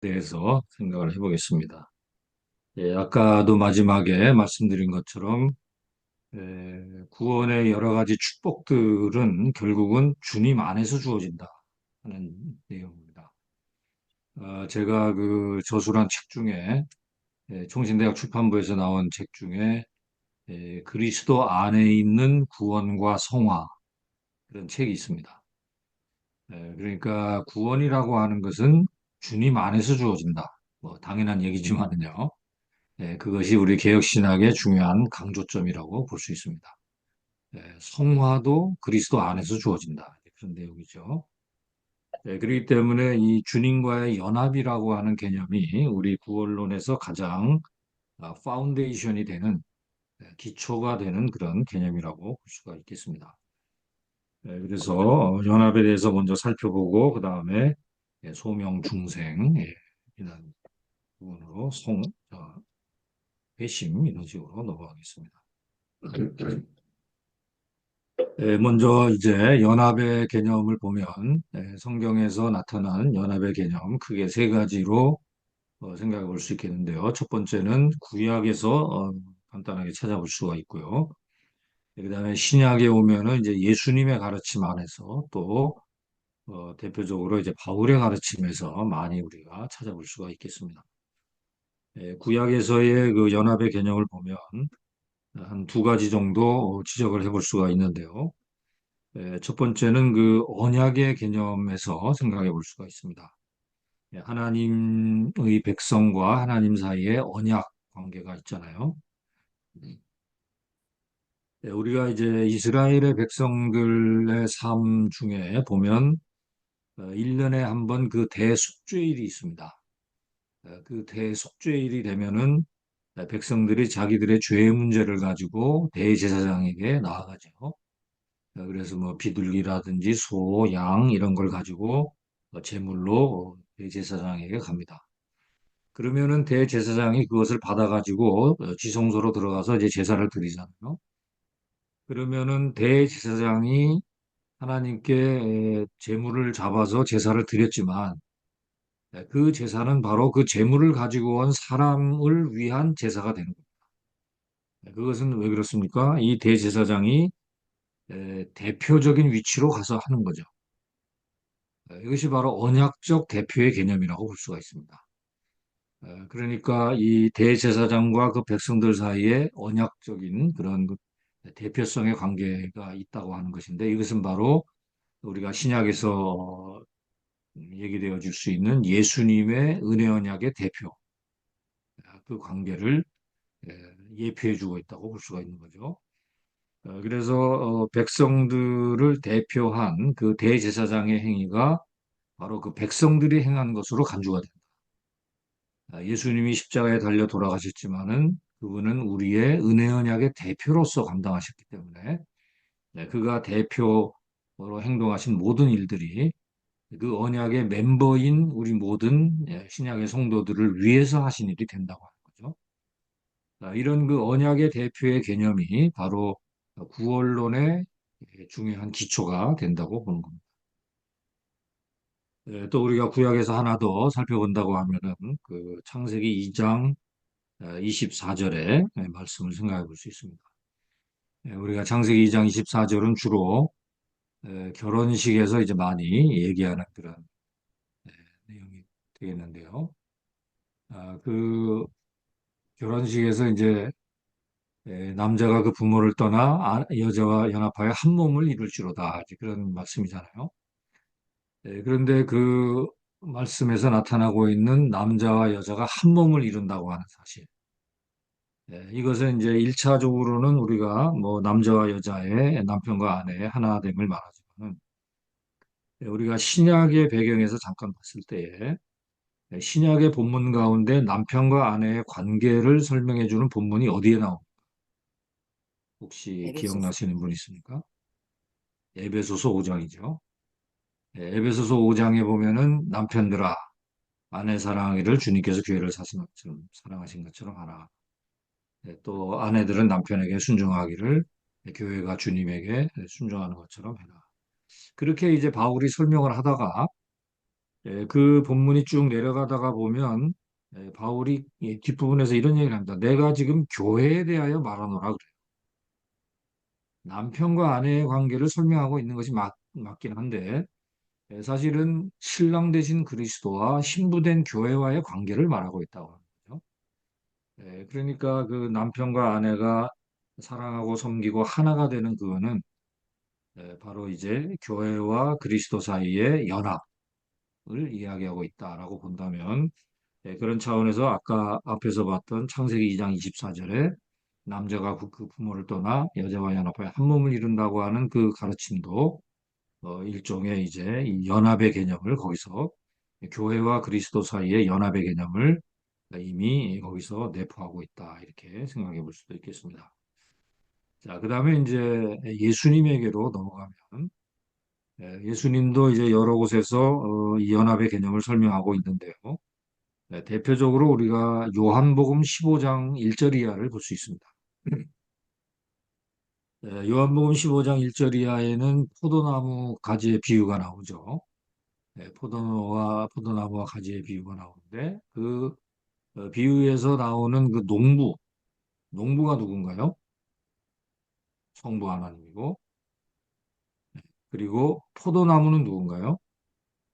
대해서 생각을 해보겠습니다. 예, 아까도 마지막에 말씀드린 것처럼 구원의 여러 가지 축복들은 결국은 주님 안에서 주어진다 하는 내용입니다. 제가 그 저술한 책 중에 총신대학 출판부에서 나온 책 중에 그리스도 안에 있는 구원과 성화 그런 책이 있습니다. 그러니까 구원이라고 하는 것은 주님 안에서 주어진다. 뭐 당연한 얘기지만은요. 그것이 우리 개혁신학의 중요한 강조점이라고 볼 수 있습니다. 성화도 그리스도 안에서 주어진다. 그런 내용이죠. 그렇기 때문에 이 주님과의 연합이라고 하는 개념이 우리 구원론에서 가장 파운데이션이 되는 기초가 되는 그런 개념이라고 볼 수가 있겠습니다. 그래서 연합에 대해서 먼저 살펴보고 그 다음에 소명 중생 이런 부분으로 회심 이런 식으로 넘어가겠습니다. 먼저 이제 연합의 개념을 보면 성경에서 나타난 연합의 개념 크게 세 가지로 생각해 볼 수 있겠는데요. 첫 번째는 구약에서 간단하게 찾아볼 수가 있고요. 그다음에 신약에 오면은 이제 예수님의 가르침 안에서 또 대표적으로 이제 바울의 가르침에서 많이 우리가 찾아볼 수가 있겠습니다. 구약에서의 그 연합의 개념을 보면 한 두 가지 정도 지적을 해볼 수가 있는데요. 첫 번째는 그 언약의 개념에서 생각해 볼 수가 있습니다. 하나님의 백성과 하나님 사이에 언약 관계가 있잖아요. 우리가 이제 이스라엘의 백성들의 삶 중에 보면 1년에 한 번 그 대속죄일이 있습니다. 그 대속죄일이 되면은 백성들이 자기들의 죄의 문제를 가지고 대제사장에게 나아가죠. 그래서 뭐 비둘기라든지 소, 양 이런 걸 가지고 제물로 대제사장에게 갑니다. 그러면은 대제사장이 그것을 받아가지고 지성소로 들어가서 이제 제사를 드리잖아요. 그러면은 대제사장이 하나님께 제물을 잡아서 제사를 드렸지만 그 제사는 바로 그 제물을 가지고 온 사람을 위한 제사가 되는 겁니다. 그것은 왜 그렇습니까? 이 대제사장이 대표적인 위치로 가서 하는 거죠. 이것이 바로 언약적 대표의 개념이라고 볼 수가 있습니다. 그러니까 이 대제사장과 그 백성들 사이에 언약적인 그런 그 대표성의 관계가 있다고 하는 것인데 이것은 바로 우리가 신약에서 얘기되어 줄 수 있는 예수님의 은혜 언약의 대표, 그 관계를 예표해 주고 있다고 볼 수가 있는 거죠. 그래서 백성들을 대표한 그 대제사장의 행위가 바로 그 백성들이 행한 것으로 간주가 된다. 예수님이 십자가에 달려 돌아가셨지만은 그분은 우리의 은혜 언약의 대표로서 감당하셨기 때문에 그가 대표로 행동하신 모든 일들이 그 언약의 멤버인 우리 모든 신약의 성도들을 위해서 하신 일이 된다고 하는 거죠. 이런 그 언약의 대표의 개념이 바로 구원론의 중요한 기초가 된다고 보는 겁니다. 또 우리가 구약에서 하나 더 살펴본다고 하면은 그 창세기 2장 24절의 말씀을 생각해 볼 수 있습니다. 우리가 창세기 2장 24절은 주로 결혼식에서 이제 많이 얘기하는 그런 내용이 되겠는데요. 그 결혼식에서 이제 남자가 그 부모를 떠나 여자와 연합하여 한 몸을 이룰지로다. 이제 그런 말씀이잖아요. 그런데 그 말씀에서 나타나고 있는 남자와 여자가 한 몸을 이룬다고 하는 사실. 이것은 이제 일차적으로는 우리가 뭐 남자와 여자의 남편과 아내의 하나됨을 말하지만 우리가 신약의 배경에서 잠깐 봤을 때에 신약의 본문 가운데 남편과 아내의 관계를 설명해 주는 본문이 어디에 나옵니까? 혹시 에베소서. 기억나시는 분 있습니까? 에베소서 5장이죠. 에베소서 5장에 보면은 남편들아 아내 사랑하기를 주님께서 교회를 사랑하신 것처럼 하라. 또 아내들은 남편에게 순종하기를 교회가 주님에게 순종하는 것처럼 해라. 그렇게 이제 바울이 설명을 하다가 그 본문이 쭉 내려가다가 보면 바울이 뒷부분에서 이런 얘기를 합니다. 내가 지금 교회에 대하여 말하노라 그래요. 남편과 아내의 관계를 설명하고 있는 것이 맞긴 한데 사실은 신랑 되신 그리스도와 신부된 교회와의 관계를 말하고 있다고 하는 거죠. 그러니까 그 남편과 아내가 사랑하고 섬기고 하나가 되는 그거는 바로 이제 교회와 그리스도 사이의 연합을 이야기하고 있다라고 본다면 그런 차원에서 아까 앞에서 봤던 창세기 2장 24절에 남자가 그 부모를 떠나 여자와 연합하여 한 몸을 이룬다고 하는 그 가르침도 일종의 이제 이 연합의 개념을 거기서 교회와 그리스도 사이의 연합의 개념을 이미 거기서 내포하고 있다 이렇게 생각해 볼 수도 있겠습니다. 자, 그다음에 이제 예수님에게로 넘어가면 예수님도 이제 여러 곳에서 이 연합의 개념을 설명하고 있는데요. 대표적으로 우리가 요한복음 15장 1절 이하를 볼 수 있습니다. 요한복음 15장 1절 이하에는 포도나무 가지의 비유가 나오죠. 포도나무와 가지의 비유가 나오는데 그 비유에서 나오는 그 농부가 누군가요? 성부 하나님이고 그리고 포도나무는 누군가요?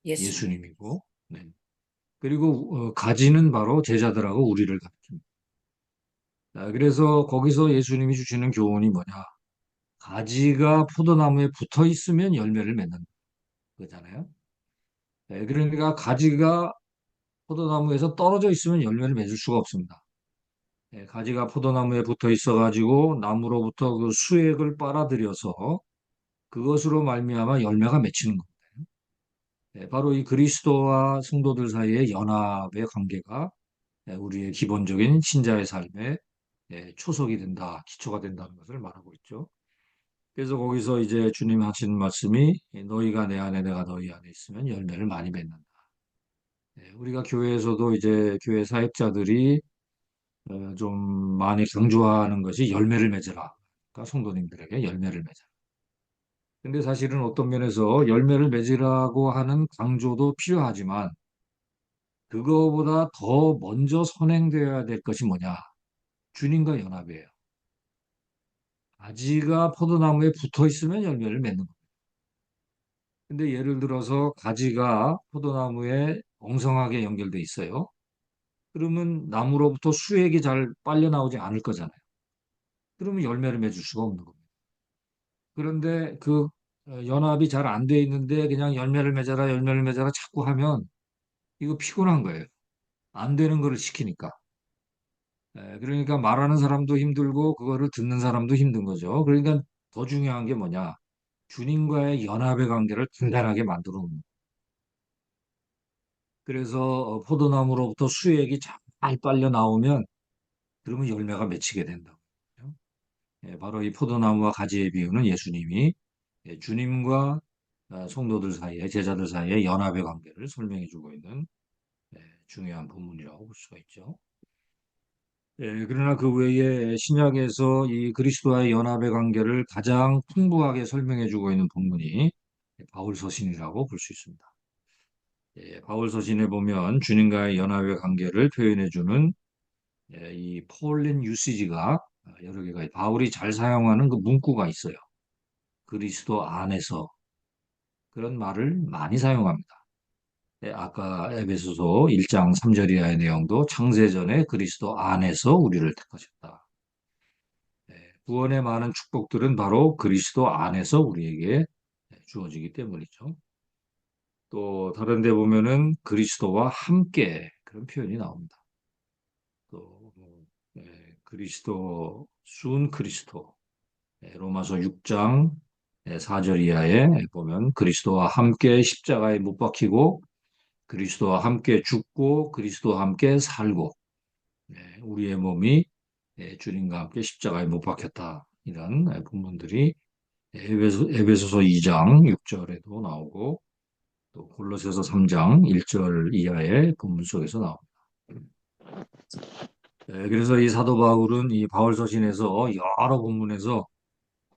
예수님. 예수님이고 네. 그리고 가지는 바로 제자들하고 우리를 가리킵니다. 그래서 거기서 예수님이 주시는 교훈이 뭐냐? 가지가 포도나무에 붙어 있으면 열매를 맺는 거잖아요. 그러니까 가지가 포도나무에서 떨어져 있으면 열매를 맺을 수가 없습니다. 가지가 포도나무에 붙어 있어가지고 나무로부터 그 수액을 빨아들여서 그것으로 말미암아 열매가 맺히는 겁니다. 바로 이 그리스도와 성도들 사이의 연합의 관계가 우리의 기본적인 신자의 삶에 초석이 된다, 기초가 된다는 것을 말하고 있죠. 그래서 거기서 이제 주님 하신 말씀이 너희가 내 안에 내가 너희 안에 있으면 열매를 많이 맺는다. 우리가 교회에서도 이제 교회 사역자들이 좀 많이 강조하는 것이 열매를 맺으라. 그러니까 성도님들에게 열매를 맺으라. 근데 사실은 어떤 면에서 열매를 맺으라고 하는 강조도 필요하지만 그거보다 더 먼저 선행되어야 될 것이 뭐냐? 주님과 연합이에요. 가지가 포도나무에 붙어 있으면 열매를 맺는 거예요. 근데 예를 들어서 가지가 포도나무에 엉성하게 연결돼 있어요. 그러면 나무로부터 수액이 잘 빨려 나오지 않을 거잖아요. 그러면 열매를 맺을 수가 없는 겁니다. 그런데 그 연합이 잘 안 돼 있는데 그냥 열매를 맺어라, 열매를 맺어라 자꾸 하면 이거 피곤한 거예요. 안 되는 거를 시키니까. 그러니까 말하는 사람도 힘들고 그거를 듣는 사람도 힘든 거죠. 그러니까 더 중요한 게 뭐냐? 주님과의 연합의 관계를 단단하게 만들어 놓는 거예요. 그래서 포도나무로부터 수액이 잘 빨려 나오면 그러면 열매가 맺히게 된다고. 바로 이 포도나무와 가지의 비유는 예수님이 주님과 성도들 사이에 제자들 사이에 연합의 관계를 설명해 주고 있는 중요한 본문이라고 볼 수가 있죠. 그러나 그 외에 신약에서 이 그리스도와의 연합의 관계를 가장 풍부하게 설명해 주고 있는 본문이 바울서신이라고 볼 수 있습니다. 바울서신에 보면 주님과의 연합의 관계를 표현해 주는 이 폴린 유시지가 여러 개가 바울이 잘 사용하는 그 문구가 있어요. 그리스도 안에서 그런 말을 많이 사용합니다. 아까 에베소서 1장 3절 이하의 내용도 창세전에 그리스도 안에서 우리를 택하셨다. 구원의 많은 축복들은 바로 그리스도 안에서 우리에게 주어지기 때문이죠. 또 다른 데 보면은 그리스도와 함께 그런 표현이 나옵니다. 또 그리스도 순 그리스도 로마서 6장 4절 이하에 보면 그리스도와 함께 십자가에 못 박히고 그리스도와 함께 죽고 그리스도와 함께 살고 우리의 몸이 주님과 함께 십자가에 못 박혔다. 이런 본문들이 에베소서 2장 6절에도 나오고 또 골로새서 3장 1절 이하의 본문 속에서 나옵니다. 그래서 이 사도 바울은 이 바울서신에서 여러 본문에서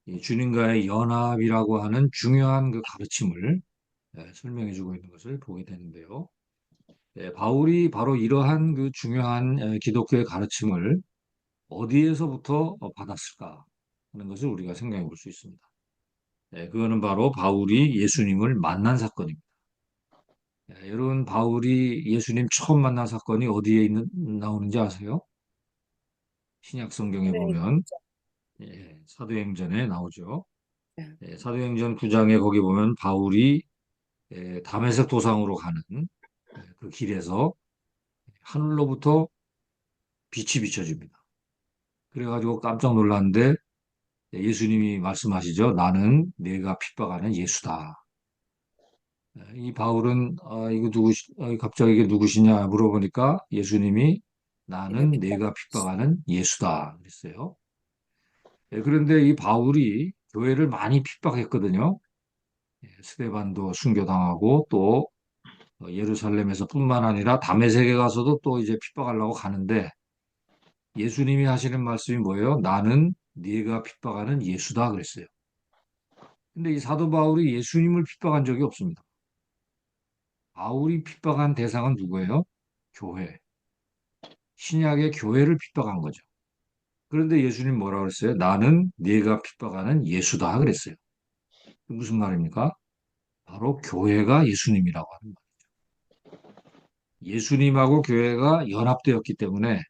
이 주님과의 연합이라고 하는 중요한 그 가르침을 설명해주고 있는 것을 보게 되는데요. 바울이 바로 이러한 그 중요한 기독교의 가르침을 어디에서부터 받았을까 하는 것을 우리가 생각해 볼 수 있습니다. 그거는 바로 바울이 예수님을 만난 사건입니다. 여러분, 바울이 예수님 처음 만난 사건이 나오는지 아세요? 신약 성경에 네, 보면 사도행전에 나오죠. 네. 사도행전 9장에 거기 보면 바울이 다메섹 도상으로 가는 그 길에서 하늘로부터 빛이 비춰집니다. 그래가지고 깜짝 놀랐는데 예수님이 말씀하시죠. 나는 내가 핍박하는 예수다. 이 바울은 이거 갑자기 이게 누구시냐 물어보니까 예수님이 내가 나는 핍박. 내가 핍박하는 예수다 그랬어요. 그런데 이 바울이 교회를 많이 핍박했거든요. 스데반도 순교당하고 또 예루살렘에서 뿐만 아니라 다메섹에 가서도 또 이제 핍박하려고 가는데 예수님이 하시는 말씀이 뭐예요? 나는 네가 핍박하는 예수다 그랬어요. 근데 이 사도 바울이 예수님을 핍박한 적이 없습니다. 바울이 핍박한 대상은 누구예요? 교회. 신약의 교회를 핍박한 거죠. 그런데 예수님 뭐라 그랬어요? 나는 네가 핍박하는 예수다 그랬어요. 무슨 말입니까? 바로 교회가 예수님이라고 하는 말. 예수님하고 교회가 연합되었기 때문에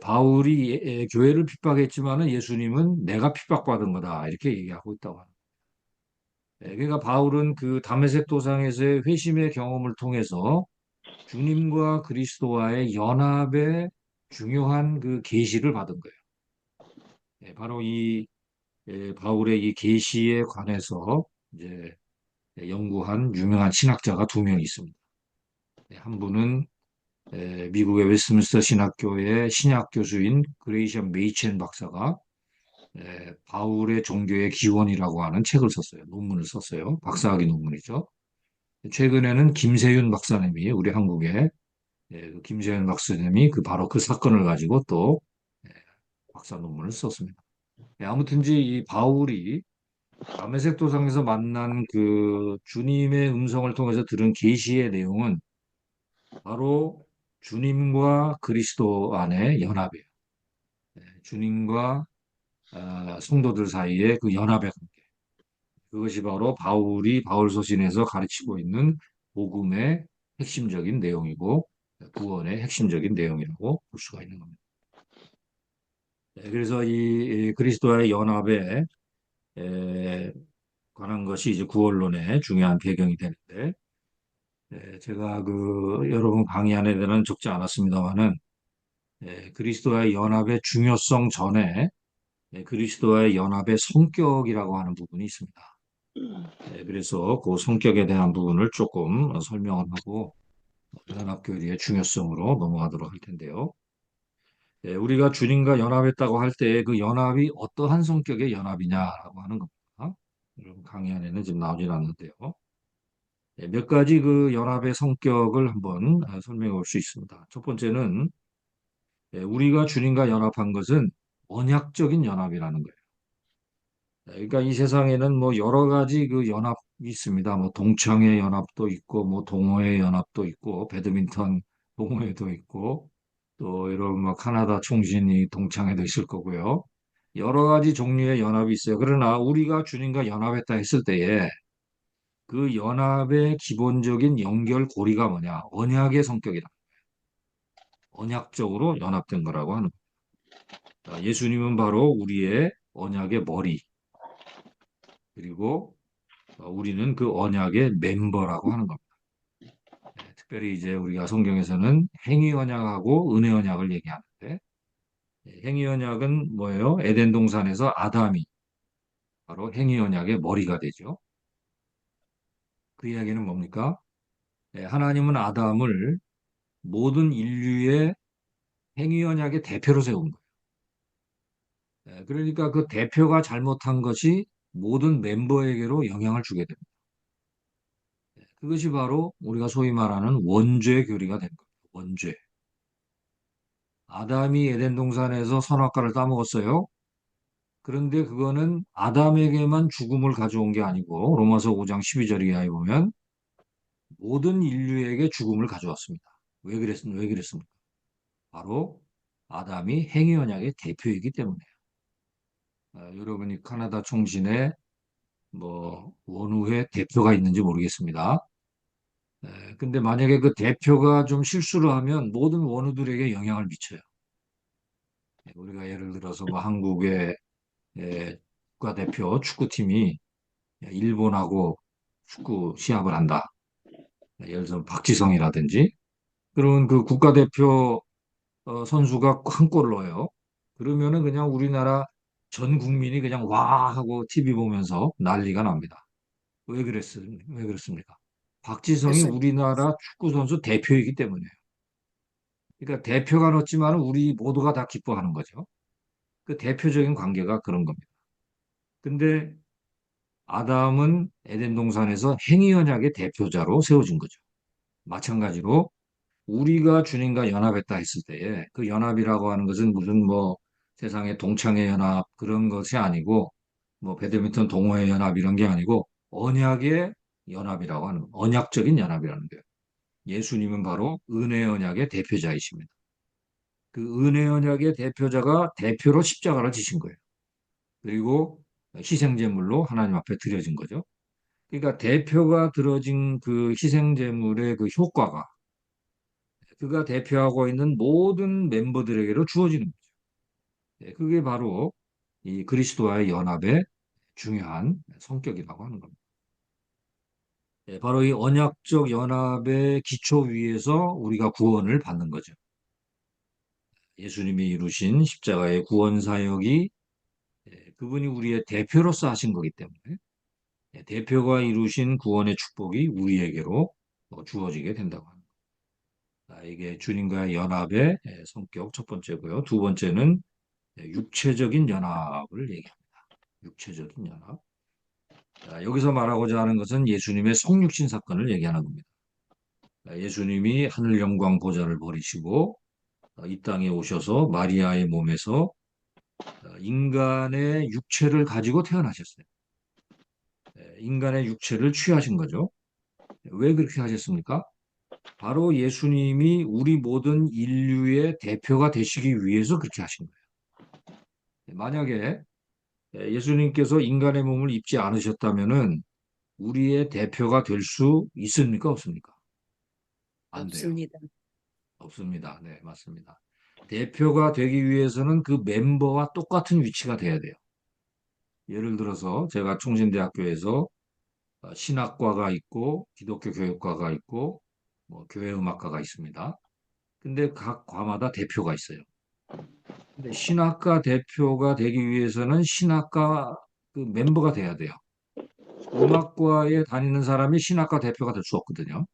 바울이 교회를 핍박했지만은 예수님은 내가 핍박받은 거다 이렇게 얘기하고 있다고 합니다. 그러니까 바울은 그 다메섹 도상에서의 회심의 경험을 통해서 주님과 그리스도와의 연합의 중요한 그 계시를 받은 거예요. 바로 이 바울의 이 계시에 관해서 이제 연구한 유명한 신학자가 두 명 있습니다. 한 분은 미국의 웨스트민스터 신학교의 신약 교수인 그레이션 메이첸 박사가 바울의 종교의 기원이라고 하는 책을 썼어요. 논문을 썼어요. 박사학위 논문이죠. 최근에는 김세윤 박사님이 우리 한국의 그 김세윤 박사님이 그 바로 그 사건을 가지고 또 예, 박사 논문을 썼습니다. 아무튼지 이 바울이 담에색 도상에서 만난 그 주님의 음성을 통해서 들은 계시의 내용은 바로 주님과 그리스도 안의 연합이에요. 주님과 성도들 사이의 그 연합의 관계. 그것이 바로 바울이 바울서신에서 가르치고 있는 복음의 핵심적인 내용이고 구원의 핵심적인 내용이라고 볼 수가 있는 겁니다. 그래서 이 그리스도와의 연합에 에, 관한 것이 이제 구원론의 중요한 배경이 되는데 제가 그 여러분 강의 안에는 적지 않았습니다만은 그리스도와의 연합의 중요성 전에 그리스도와의 연합의 성격이라고 하는 부분이 있습니다. 그래서 그 성격에 대한 부분을 조금 설명을 하고 연합교리의 중요성으로 넘어가도록 할 텐데요. 우리가 주님과 연합했다고 할 때 그 연합이 어떠한 성격의 연합이냐라고 하는 겁니다. 여러분 강의 안에는 지금 나오진 않는데요. 몇 가지 그 연합의 성격을 한번 설명해 볼 수 있습니다. 첫 번째는 우리가 주님과 연합한 것은 언약적인 연합이라는 거예요. 그러니까 이 세상에는 뭐 여러 가지 그 연합이 있습니다. 뭐 동창회 연합도 있고, 뭐 동호회 연합도 있고, 배드민턴 동호회도 있고, 또 이런 뭐 카나다 총신이 동창회도 있을 거고요. 여러 가지 종류의 연합이 있어요. 그러나 우리가 주님과 연합했다 했을 때에 그 연합의 기본적인 연결고리가 뭐냐? 언약의 성격이다. 언약적으로 연합된 거라고 하는 거예요. 예수님은 바로 우리의 언약의 머리, 그리고 우리는 그 언약의 멤버라고 하는 겁니다. 특별히 이제 우리가 성경에서는 행위 언약하고 은혜 언약을 얘기하는데 행위 언약은 뭐예요? 에덴 동산에서 아담이 바로 행위 언약의 머리가 되죠. 그 이야기는 뭡니까? 하나님은 아담을 모든 인류의 행위 언약의 대표로 세운 거예요. 그러니까 그 대표가 잘못한 것이 모든 멤버에게로 영향을 주게 됩니다. 그것이 바로 우리가 소위 말하는 원죄 교리가 된 겁니다. 원죄. 아담이 에덴 동산에서 선악과를 따먹었어요. 그런데 그거는 아담에게만 죽음을 가져온 게 아니고 로마서 5장 12절 이하에 보면 모든 인류에게 죽음을 가져왔습니다. 왜 그랬습니까? 바로 아담이 행위 언약의 대표이기 때문에요. 여러분이 카나다 총신에 뭐 원후의 대표가 있는지 모르겠습니다. 근데 만약에 그 대표가 좀 실수를 하면 모든 원우들에게 영향을 미쳐요. 우리가 예를 들어서 뭐 한국의 국가대표 축구팀이 일본하고 축구 시합을 한다. 예를 들어 박지성이라든지 그런 그 국가대표 선수가 한 골을 넣어요. 그러면은 그냥 우리나라 전 국민이 그냥 와 하고 TV 보면서 난리가 납니다. 왜 그렇습니까? 박지성이 글쎄, 우리나라 축구 선수 대표이기 때문이에요. 그러니까 대표가 넣었지만 우리 모두가 다 기뻐하는 거죠. 그 대표적인 관계가 그런 겁니다. 근데 아담은 에덴 동산에서 행위 언약의 대표자로 세워진 거죠. 마찬가지로 우리가 주님과 연합했다 했을 때에 그 연합이라고 하는 것은 무슨 뭐 세상의 동창회 연합 그런 것이 아니고 뭐 배드민턴 동호회 연합 이런 게 아니고 언약의 연합이라고 하는 언약적인 연합이라는 거예요. 예수님은 바로 은혜 언약의 대표자이십니다. 그 은혜 언약의 대표자가 대표로 십자가를 지신 거예요. 그리고 희생제물로 하나님 앞에 드려진 거죠. 그러니까 대표가 들어진 그 희생제물의 그 효과가 그가 대표하고 있는 모든 멤버들에게로 주어지는 거죠. 그게 바로 이 그리스도와의 연합의 중요한 성격이라고 하는 겁니다. 바로 이 언약적 연합의 기초 위에서 우리가 구원을 받는 거죠. 예수님이 이루신 십자가의 구원 사역이 그분이 우리의 대표로서 하신 거기 때문에 대표가 이루신 구원의 축복이 우리에게로 주어지게 된다고 합니다. 이게 주님과의 연합의 성격 첫 번째고요. 두 번째는 육체적인 연합을 얘기합니다. 육체적인 연합. 여기서 말하고자 하는 것은 예수님의 성육신 사건을 얘기하는 겁니다. 예수님이 하늘 영광 보좌를 버리시고 이 땅에 오셔서 마리아의 몸에서 인간의 육체를 가지고 태어나셨어요. 인간의 육체를 취하신 거죠. 왜 그렇게 하셨습니까? 바로 예수님이 우리 모든 인류의 대표가 되시기 위해서 그렇게 하신 거예요. 만약에 예수님께서 인간의 몸을 입지 않으셨다면은 우리의 대표가 될 수 있습니까? 없습니까? 안 돼요. 없습니다. 없습니다. 네, 맞습니다. 대표가 되기 위해서는 그 멤버와 똑같은 위치가 돼야 돼요. 예를 들어서 제가 총신대학교에서 신학과가 있고 기독교 교육과가 있고 뭐 교회 음악과가 있습니다. 근데 각 과마다 대표가 있어요. 근데 신학과 대표가 되기 위해서는 신학과 그 멤버가 돼야 돼요. 음악과에 다니는 사람이 신학과 대표가 될 수 없거든요.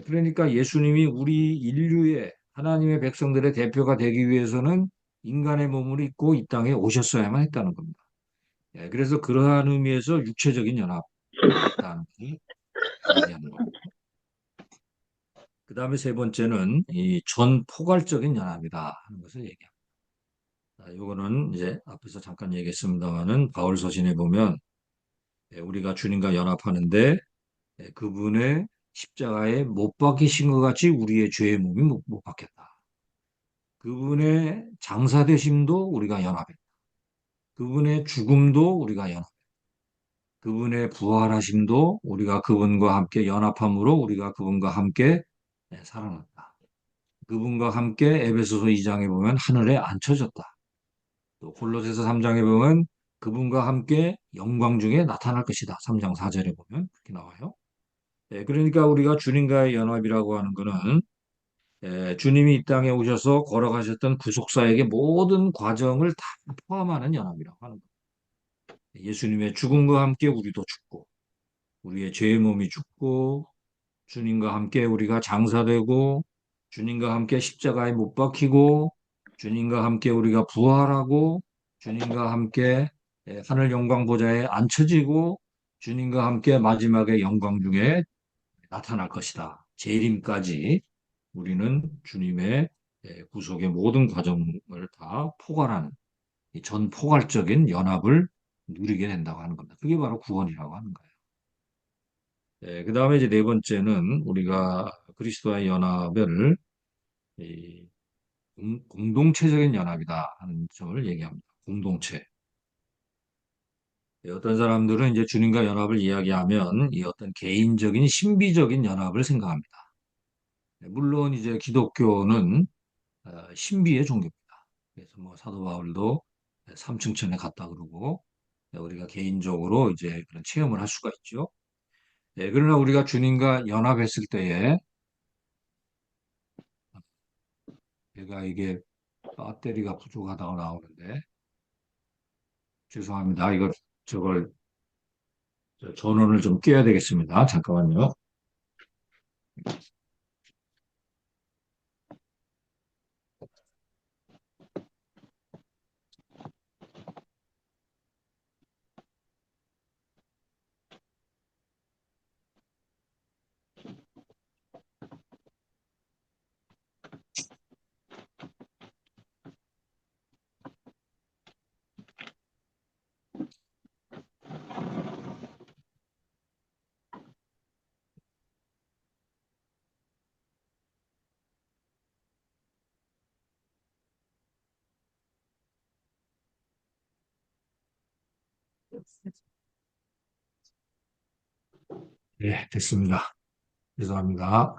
그러니까 예수님이 우리 인류의 하나님의 백성들의 대표가 되기 위해서는 인간의 몸을 입고 이 땅에 오셨어야만 했다는 겁니다. 그래서 그러한 의미에서 육체적인 연합이 있다는 것을 얘기하는 겁니다. 그 다음에 세 번째는 이 전포괄적인 연합이다 하는 것을 얘기합니다. 이거는 이제 앞에서 잠깐 얘기했습니다만은 바울 서신에 보면 우리가 주님과 연합하는데 그분의 십자가에 못 박히신 것 같이 우리의 죄의 몸이 못 박혔다. 그분의 장사되심도 우리가 연합했다. 그분의 죽음도 우리가 연합. 그분의 부활하심도 우리가 그분과 함께 연합함으로 우리가 그분과 함께 살아났다. 그분과 함께 에베소서 2장에 보면 하늘에 앉혀졌다. 또 골로새서 3장에 보면 그분과 함께 영광 중에 나타날 것이다. 3장 4절에 보면 그렇게 나와요. 그러니까 우리가 주님과의 연합이라고 하는 것은 주님이 이 땅에 오셔서 걸어가셨던 구속사역의 모든 과정을 다 포함하는 연합이라고 하는 거예요. 예수님의 죽음과 함께 우리도 죽고, 우리의 죄의 몸이 죽고, 주님과 함께 우리가 장사되고, 주님과 함께 십자가에 못 박히고, 주님과 함께 우리가 부활하고, 주님과 함께 하늘 영광 보좌에 앉혀지고, 주님과 함께 마지막에 영광 중에 나타날 것이다. 재림까지 우리는 주님의 구속의 모든 과정을 다 포괄하는 이 전포괄적인 연합을 누리게 된다고 하는 겁니다. 그게 바로 구원이라고 하는 거예요. 그 다음에 이제 네 번째는 우리가 그리스도와의 연합을 이 공동체적인 연합이다 하는 점을 얘기합니다. 공동체. 어떤 사람들은 이제 주님과 연합을 이야기하면 이 어떤 개인적인 신비적인 연합을 생각합니다. 물론 이제 기독교는 신비의 종교입니다. 그래서 뭐 사도 바울도 삼층천에 갔다 그러고 우리가 개인적으로 이제 그런 체험을 할 수가 있죠. 그러나 우리가 주님과 연합했을 때에 제가 이게 배터리가 부족하다고 나오는데 죄송합니다. 이거 저걸 전원을 좀 껴야 되겠습니다. 잠깐만요. 네, 됐습니다. 죄송합니다.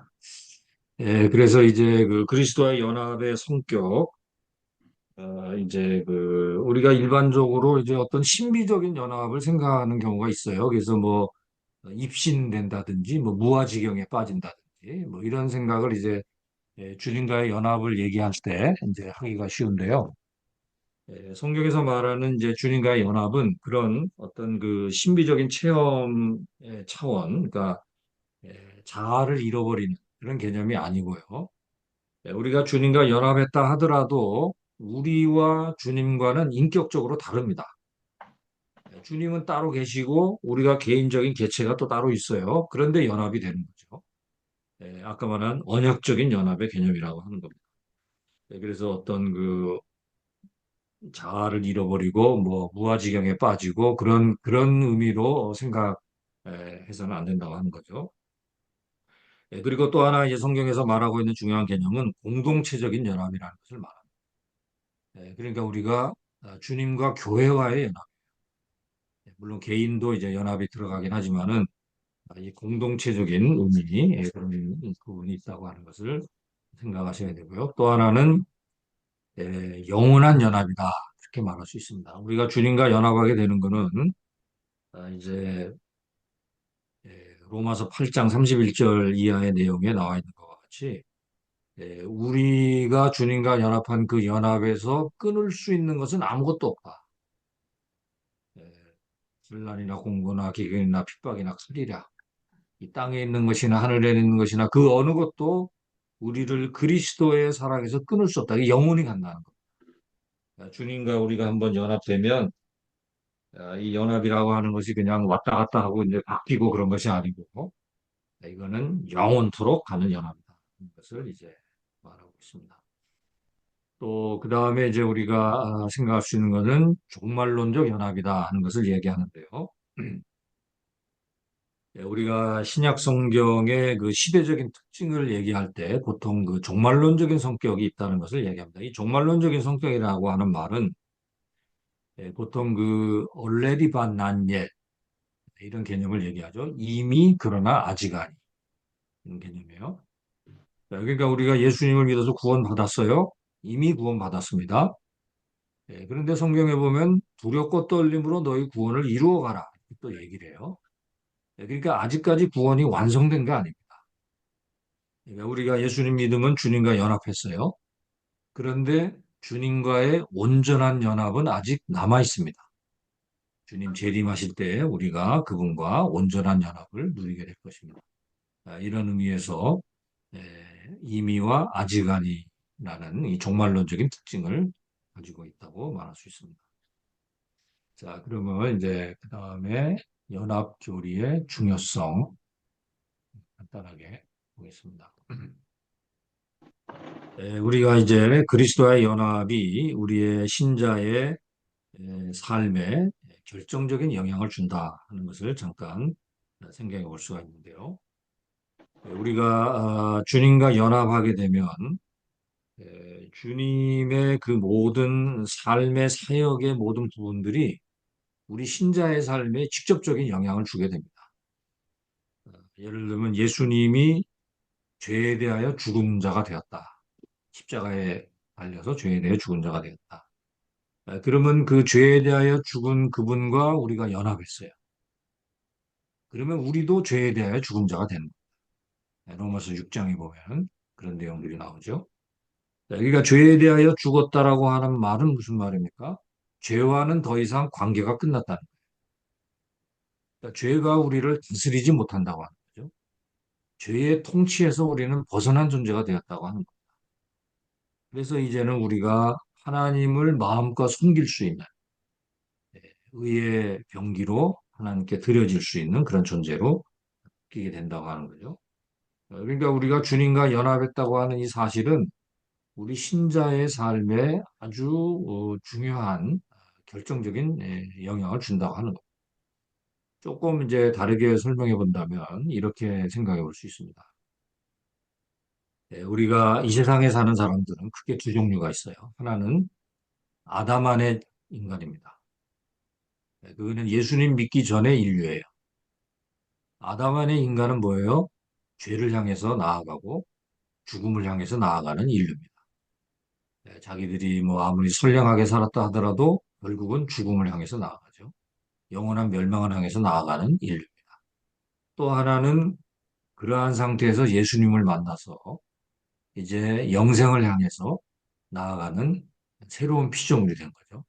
그래서 이제 그 그리스도와의 연합의 성격, 이제 그 우리가 일반적으로 이제 어떤 신비적인 연합을 생각하는 경우가 있어요. 그래서 뭐 입신된다든지 뭐 무아지경에 빠진다든지 뭐 이런 생각을 이제 주님과의 연합을 얘기할 때 이제 하기가 쉬운데요. 성경에서 말하는 이제 주님과의 연합은 그런 어떤 그 신비적인 체험의 차원, 그러니까 자아를 잃어버리는 그런 개념이 아니고요. 우리가 주님과 연합했다 하더라도 우리와 주님과는 인격적으로 다릅니다. 주님은 따로 계시고 우리가 개인적인 개체가 또 따로 있어요. 그런데 연합이 되는 거죠. 아까 말한 언약적인 연합의 개념이라고 하는 겁니다. 그래서 어떤 그 자아를 잃어버리고 뭐 무아지경에 빠지고 그런 의미로 생각해서는 안 된다고 하는 거죠. 그리고 또 하나 이제 성경에서 말하고 있는 중요한 개념은 공동체적인 연합이라는 것을 말합니다. 그러니까 우리가 주님과 교회와의 연합, 물론 개인도 이제 연합이 들어가긴 하지만은 이 공동체적인 의미, 그런 부분이 있다고 하는 것을 생각하셔야 되고요. 또 하나는 영원한 연합이다. 이렇게 말할 수 있습니다. 우리가 주님과 연합하게 되는 것은 이제 로마서 8장 31절 이하의 내용에 나와 있는 것과 같이 우리가 주님과 연합한 그 연합에서 끊을 수 있는 것은 아무것도 없다. 예, 분란이나 공고나 기근이나 핍박이나 칼이라 이 땅에 있는 것이나 하늘에 있는 것이나 그 어느 것도 우리를 그리스도의 사랑에서 끊을 수 없다. 이게 영원히 간다는 거. 주님과 우리가 한번 연합되면 이 연합이라고 하는 것이 그냥 왔다 갔다 하고 이제 바뀌고 그런 것이 아니고 이거는 영원토록 가는 연합이다. 이것을 이제 말하고 있습니다. 또 그 다음에 이제 우리가 생각할 수 있는 것은 종말론적 연합이다 하는 것을 얘기하는데요. 우리가 신약 성경의 그 시대적인 특징을 얘기할 때 보통 그 종말론적인 성격이 있다는 것을 얘기합니다. 이 종말론적인 성격이라고 하는 말은 보통 그 already but not yet 이런 개념을 얘기하죠. 이미 그러나 아직 아니 이런 개념이에요. 그러니까 우리가 예수님을 믿어서 구원받았어요. 이미 구원받았습니다. 그런데 성경에 보면 두렵고 떨림으로 너희 구원을 이루어가라. 또 얘기를 해요. 그러니까 아직까지 구원이 완성된 게 아닙니다. 그러니까 우리가 예수님 믿으면 주님과 연합했어요. 그런데 주님과의 온전한 연합은 아직 남아 있습니다. 주님 재림하실 때 우리가 그분과 온전한 연합을 누리게 될 것입니다. 이런 의미에서 이미와 아직아니라는 이 종말론적인 특징을 가지고 있다고 말할 수 있습니다. 자, 그러면 이제 그 다음에 연합교리의 중요성 간단하게 보겠습니다. 우리가 이제 그리스도와의 연합이 우리의 신자의 삶에 결정적인 영향을 준다 하는 것을 잠깐 생각해 볼 수가 있는데요. 우리가 주님과 연합하게 되면 주님의 그 모든 삶의 사역의 모든 부분들이 우리 신자의 삶에 직접적인 영향을 주게 됩니다. 예를 들면 예수님이 죄에 대하여 죽은 자가 되었다. 십자가에 달려서 죄에 대해 죽은 자가 되었다. 그러면 그 죄에 대하여 죽은 그분과 우리가 연합했어요. 그러면 우리도 죄에 대하여 죽은 자가 되는 거예요. 로마서 6장에 보면 그런 내용들이 나오죠. 그러니까 죄에 대하여 죽었다라고 하는 말은 무슨 말입니까? 죄와는 더 이상 관계가 끝났다는 거예요. 그러니까 죄가 우리를 다스리지 못한다고 하는 거죠. 죄의 통치에서 우리는 벗어난 존재가 되었다고 하는 거예요. 그래서 이제는 우리가 하나님을 마음껏 섬길 수 있는 의의 병기로 하나님께 드려질 수 있는 그런 존재로 바뀌게 된다고 하는 거죠. 그러니까 우리가 주님과 연합했다고 하는 이 사실은 우리 신자의 삶에 아주 중요한 결정적인 영향을 준다고 하는 것. 조금 이제 다르게 설명해 본다면 이렇게 생각해 볼 수 있습니다. 우리가 이 세상에 사는 사람들은 크게 두 종류가 있어요. 하나는 아담 안의 인간입니다. 그거는 예수님 믿기 전의 인류예요. 아담 안의 인간은 뭐예요? 죄를 향해서 나아가고 죽음을 향해서 나아가는 인류입니다. 자기들이 뭐 아무리 선량하게 살았다 하더라도 결국은 죽음을 향해서 나아가죠. 영원한 멸망을 향해서 나아가는 인류입니다. 또 하나는 그러한 상태에서 예수님을 만나서 이제 영생을 향해서 나아가는 새로운 피조물이 된 거죠.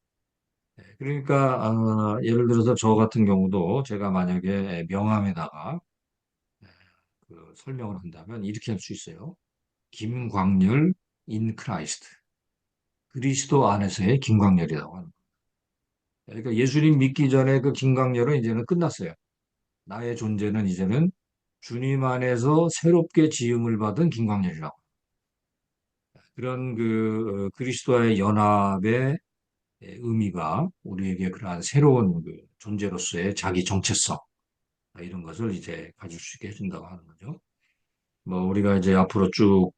그러니까 예를 들어서 저 같은 경우도 제가 만약에 명함에다가 그 설명을 한다면 이렇게 할 수 있어요. 김광열 인 크라이스트. 그리스도 안에서의 김광열이라고 하는 거예요. 그러니까 예수님 믿기 전에 그 김광열은 이제는 끝났어요. 나의 존재는 이제는 주님 안에서 새롭게 지음을 받은 김광열이라고. 그런 그리스도와의 연합의 의미가 우리에게 그러한 새로운 그 존재로서의 자기 정체성 이런 것을 이제 가질 수 있게 해준다고 하는 거죠. 뭐 우리가 이제 앞으로 쭉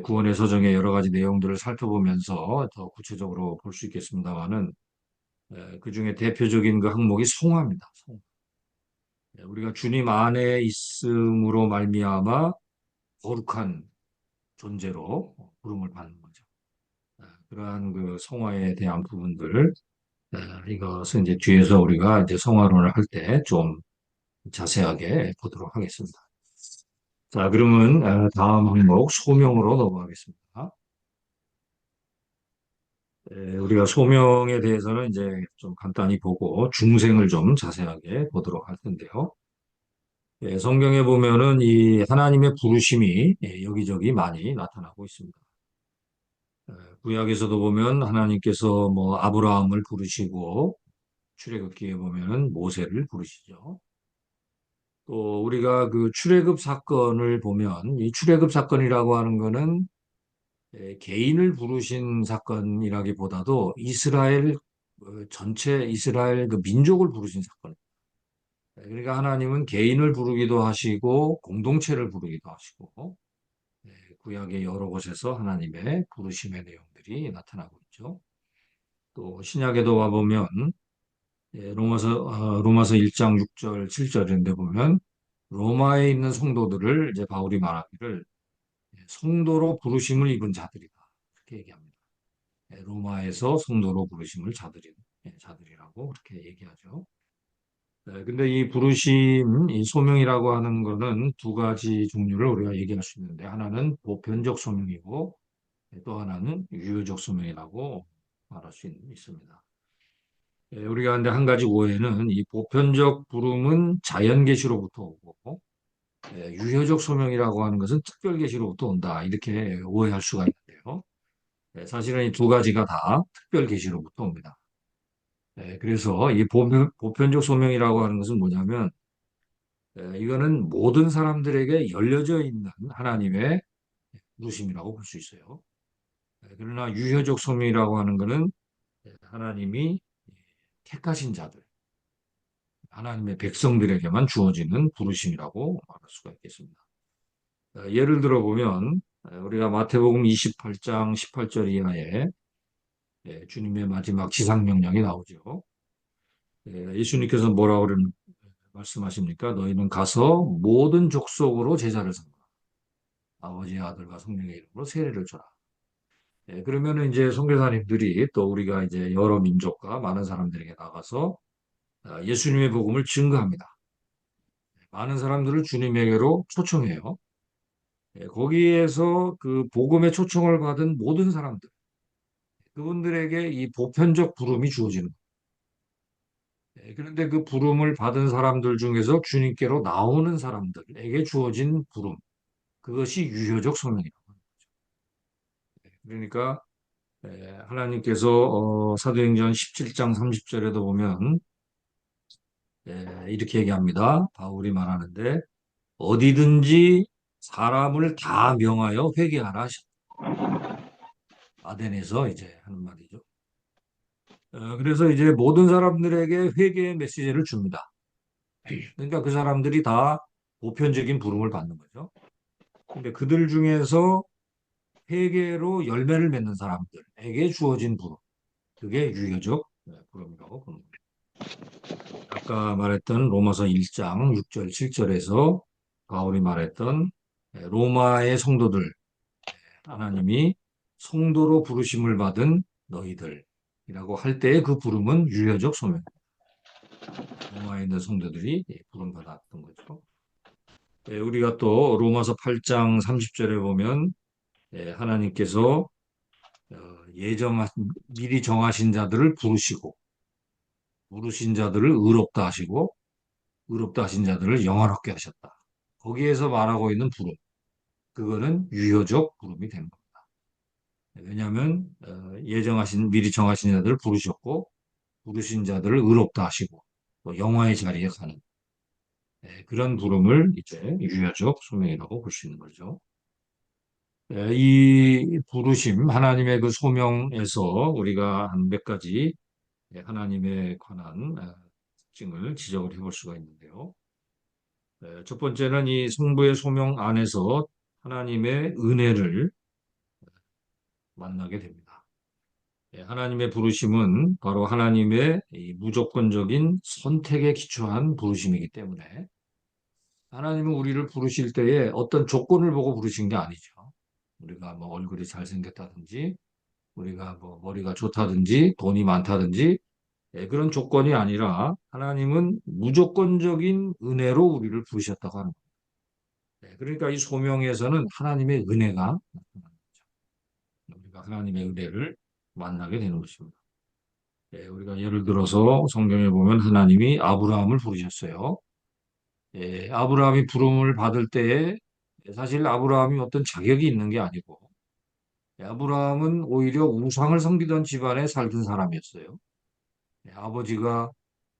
구원의 서정의 여러 가지 내용들을 살펴보면서 더 구체적으로 볼 수 있겠습니다만은 그 중에 대표적인 그 항목이 성화입니다. 우리가 주님 안에 있음으로 말미암아 거룩한 존재로 부름을 받는 거죠. 그러한 그 성화에 대한 부분들 이것은 이제 뒤에서 우리가 이제 성화론을 할 때 좀 자세하게 보도록 하겠습니다. 자, 그러면 다음 항목 소명으로 넘어가겠습니다. 우리가 소명에 대해서는 이제 좀 간단히 보고 중생을 좀 자세하게 보도록 할 텐데요. 성경에 보면은 이 하나님의 부르심이 여기저기 많이 나타나고 있습니다. 구약에서도 보면 하나님께서 뭐 아브라함을 부르시고 출애굽기에 보면은 모세를 부르시죠. 또 우리가 그 출애굽 사건을 보면 이 출애굽 사건이라고 하는 거는 개인을 부르신 사건이라기보다도 이스라엘 전체 이스라엘 그 민족을 부르신 사건. 그러니까 하나님은 개인을 부르기도 하시고 공동체를 부르기도 하시고 구약의 여러 곳에서 하나님의 부르심의 내용들이 나타나고 있죠. 또 신약에도 와 보면 로마서 1장 6절 7절인데 보면 로마에 있는 성도들을 이제 바울이 말하기를 성도로 부르심을 입은 자들이다. 그렇게 얘기합니다. 로마에서 성도로 부르심을 자들이라고 그렇게 얘기하죠. 근데 이 부르심, 이 소명이라고 하는 거는 두 가지 종류를 우리가 얘기할 수 있는데 하나는 보편적 소명이고 또 하나는 유효적 소명이라고 말할 수 있습니다. 우리가 근데 한 가지 오해는 이 보편적 부름은 자연 계시로부터 오고 유효적 소명이라고 하는 것은 특별 계시로부터 온다. 이렇게 오해할 수가 있는데요. 사실은 이 두 가지가 다 특별 계시로부터 옵니다. 그래서 이 보편적 소명이라고 하는 것은 뭐냐면 이거는 모든 사람들에게 열려져 있는 하나님의 부르심이라고 볼 수 있어요. 그러나 유효적 소명이라고 하는 것은 하나님이 택하신 자들, 하나님의 백성들에게만 주어지는 부르심이라고 말할 수가 있겠습니다. 예를 들어 보면 우리가 마태복음 28장 18절 이하에 주님의 마지막 지상명령이 나오죠. 예수님께서 뭐라고 말씀하십니까? 너희는 가서 모든 족속으로 제자를 삼아 아버지의 아들과 성령의 이름으로 세례를 줘라. 그러면은 이제 선교사님들이 또 우리가 이제 여러 민족과 많은 사람들에게 나가서 예수님의 복음을 증거합니다. 많은 사람들을 주님에게로 초청해요. 거기에서 그 복음의 초청을 받은 모든 사람들, 그분들에게 이 보편적 부름이 주어지는 거예요. 그런데 그 부름을 받은 사람들 중에서 주님께로 나오는 사람들에게 주어진 부름, 그것이 유효적 소명이라고 합니다. 그러니까 하나님께서 사도행전 17장 30절에도 보면 이렇게 얘기합니다. 바울이 말하는데 어디든지 사람을 다 명하여 회개하라 하셨다. 아덴에서 이제 하는 말이죠. 그래서 이제 모든 사람들에게 회개의 메시지를 줍니다. 그러니까 그 사람들이 다 보편적인 부름을 받는 거죠. 근데 그들 중에서 회개로 열매를 맺는 사람들에게 주어진 부름, 그게 유효적 부름이라고 보는 거예요. 아까 말했던 로마서 1장 6절, 7절에서 바울이 말했던 로마의 성도들, 하나님이 성도로 부르심을 받은 너희들이라고 할 때의 그 부름은 유효적 소명. 로마에 있는 성도들이 부름받았던 거죠. 우리가 또 로마서 8장 30절에 보면 하나님께서 미리 정하신 자들을 부르신 자들을 의롭다 하시고 의롭다 하신 자들을 영화롭게 하셨다. 거기에서 말하고 있는 부름, 그거는 유효적 부름이 되는 겁니다. 왜냐하면 미리 정하신 자들을 부르셨고 부르신 자들을 의롭다 하시고 또 영화의 자리에 가는 그런 부름을 이제 유효적 소명이라고 볼 수 있는 거죠. 이 부르심, 하나님의 그 소명에서 우리가 한 몇 가지 하나님에 관한 특징을 지적을 해볼 수가 있는데요. 첫 번째는 이 성부의 소명 안에서 하나님의 은혜를 만나게 됩니다. 하나님의 부르심은 바로 하나님의 이 무조건적인 선택에 기초한 부르심이기 때문에 하나님은 우리를 부르실 때에 어떤 조건을 보고 부르신 게 아니죠. 우리가 뭐 얼굴이 잘생겼다든지, 우리가 뭐 머리가 좋다든지, 돈이 많다든지, 그런 조건이 아니라 하나님은 무조건적인 은혜로 우리를 부르셨다고 하는 거예요. 그러니까 이 소명에서는 하나님의 은혜가 나타나는 거죠. 우리가 하나님의 은혜를 만나게 되는 것입니다. 우리가 예를 들어서 성경에 보면 하나님이 아브라함을 부르셨어요. 아브라함이 부름을 받을 때에 사실 아브라함이 어떤 자격이 있는 게 아니고 아브라함은 오히려 우상을 섬기던 집안에 살던 사람이었어요. 아버지가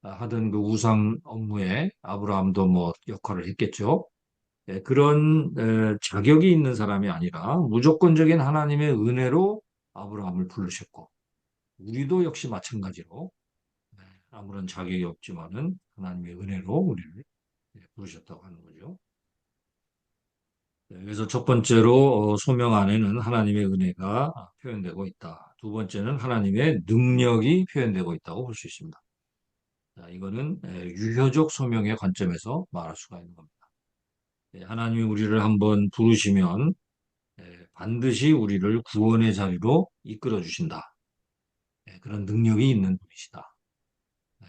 하던 그 우상 업무에 아브라함도 뭐 역할을 했겠죠. 그런 자격이 있는 사람이 아니라 무조건적인 하나님의 은혜로 아브라함을 부르셨고 우리도 역시 마찬가지로 아무런 자격이 없지만은 하나님의 은혜로 우리를 부르셨다고 하는 거죠. 그래서 첫 번째로 소명 안에는 하나님의 은혜가 표현되고 있다. 두 번째는 하나님의 능력이 표현되고 있다고 볼 수 있습니다. 자, 이거는 유효적 소명의 관점에서 말할 수가 있는 겁니다. 하나님이 우리를 한번 부르시면 반드시 우리를 구원의 자리로 이끌어 주신다. 그런 능력이 있는 분이시다. 예,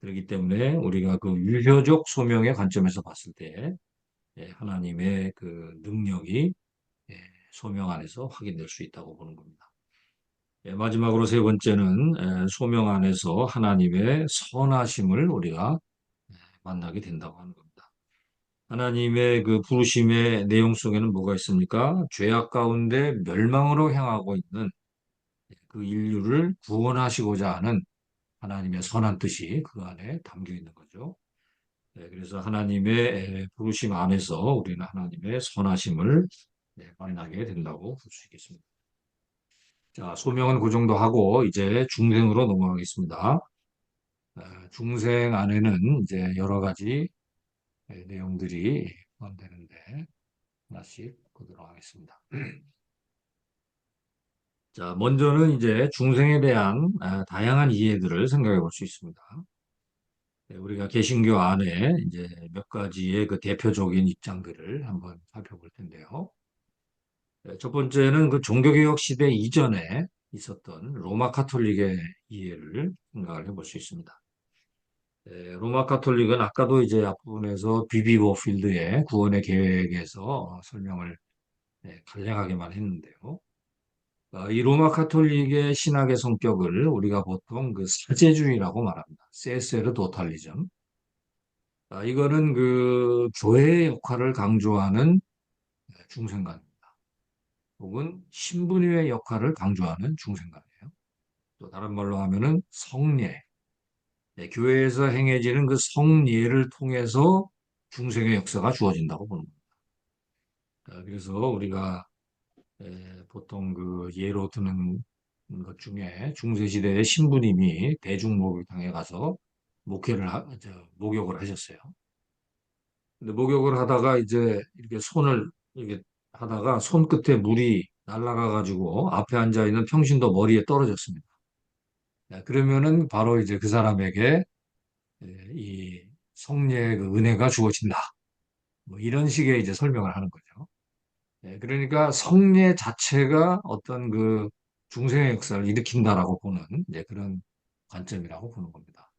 그렇기 때문에 우리가 그 유효적 소명의 관점에서 봤을 때 하나님의 그 능력이 예, 소명 안에서 확인될 수 있다고 보는 겁니다. 마지막으로 세 번째는 소명 안에서 하나님의 선하심을 우리가 만나게 된다고 하는 겁니다. 하나님의 그 부르심의 내용 속에는 뭐가 있습니까? 죄악 가운데 멸망으로 향하고 있는 그 인류를 구원하시고자 하는 하나님의 선한 뜻이 그 안에 담겨 있는 거죠. 그래서 하나님의 부르심 안에서 우리는 하나님의 선하심을 만나게 된다고 볼 수 있겠습니다. 자, 소명은 그 정도 하고 이제 중생으로 넘어가겠습니다. 중생 안에는 이제 여러 가지 내용들이 포함되는데 하나씩 보도록 하겠습니다. 자, 먼저는 이제 중생에 대한 다양한 이해들을 생각해 볼 수 있습니다. 우리가 개신교 안에 이제 몇 가지의 그 대표적인 입장들을 한번 살펴볼 텐데요. 첫 번째는 그 종교개혁 시대 이전에 있었던 로마 카톨릭의 이해를 생각을 해볼 수 있습니다. 로마 카톨릭은 아까도 이제 앞부분에서 비비 워필드의 구원의 계획에서 설명을 간략하게만 했는데요. 이 로마 카톨릭의 신학의 성격을 우리가 보통 그 사제주의라고 말합니다. 세세르 도탈리즘. 이거는 그 교회의 역할을 강조하는 중생관입니다. 혹은 신분위의 역할을 강조하는 중생관이에요. 또 다른 말로 하면은 성례. 교회에서 행해지는 그 성례를 통해서 중생의 역사가 주어진다고 보는 겁니다. 그래서 우리가 보통 그 예로 드는 것 중에 중세시대의 신부님이 대중목욕탕에 가서 목욕을 하셨어요. 근데 목욕을 하다가 이제 이렇게 손을 이렇게 하다가 손끝에 물이 날아가 가지고 앞에 앉아 있는 평신도 머리에 떨어졌습니다. 그러면은 바로 이제 그 사람에게 이 성례의 그 은혜가 주어진다. 뭐 이런 식의 이제 설명을 하는 거죠. 그러니까 성례 자체가 어떤 그 중생의 역사를 일으킨다라고 보는 이제 그런 관점이라고 보는 겁니다.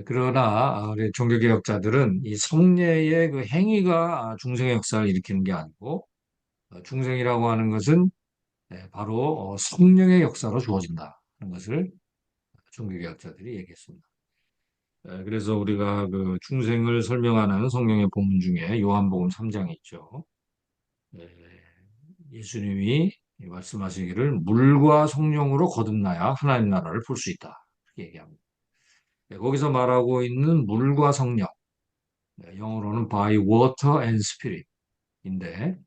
그러나 우리 종교개혁자들은 이 성례의 그 행위가 중생의 역사를 일으키는 게 아니고 중생이라고 하는 것은 바로 성령의 역사로 주어진다는 것을 종교개혁자들이 얘기했습니다. 그래서 우리가 그 중생을 설명하는 성경의 본문 중에 요한복음 3장에 있죠. 예, 예수님이 말씀하시기를 물과 성령으로 거듭나야 하나님 나라를 볼 수 있다. 이렇게 얘기합니다. 거기서 말하고 있는 물과 성령, 영어로는 by water and spirit인데,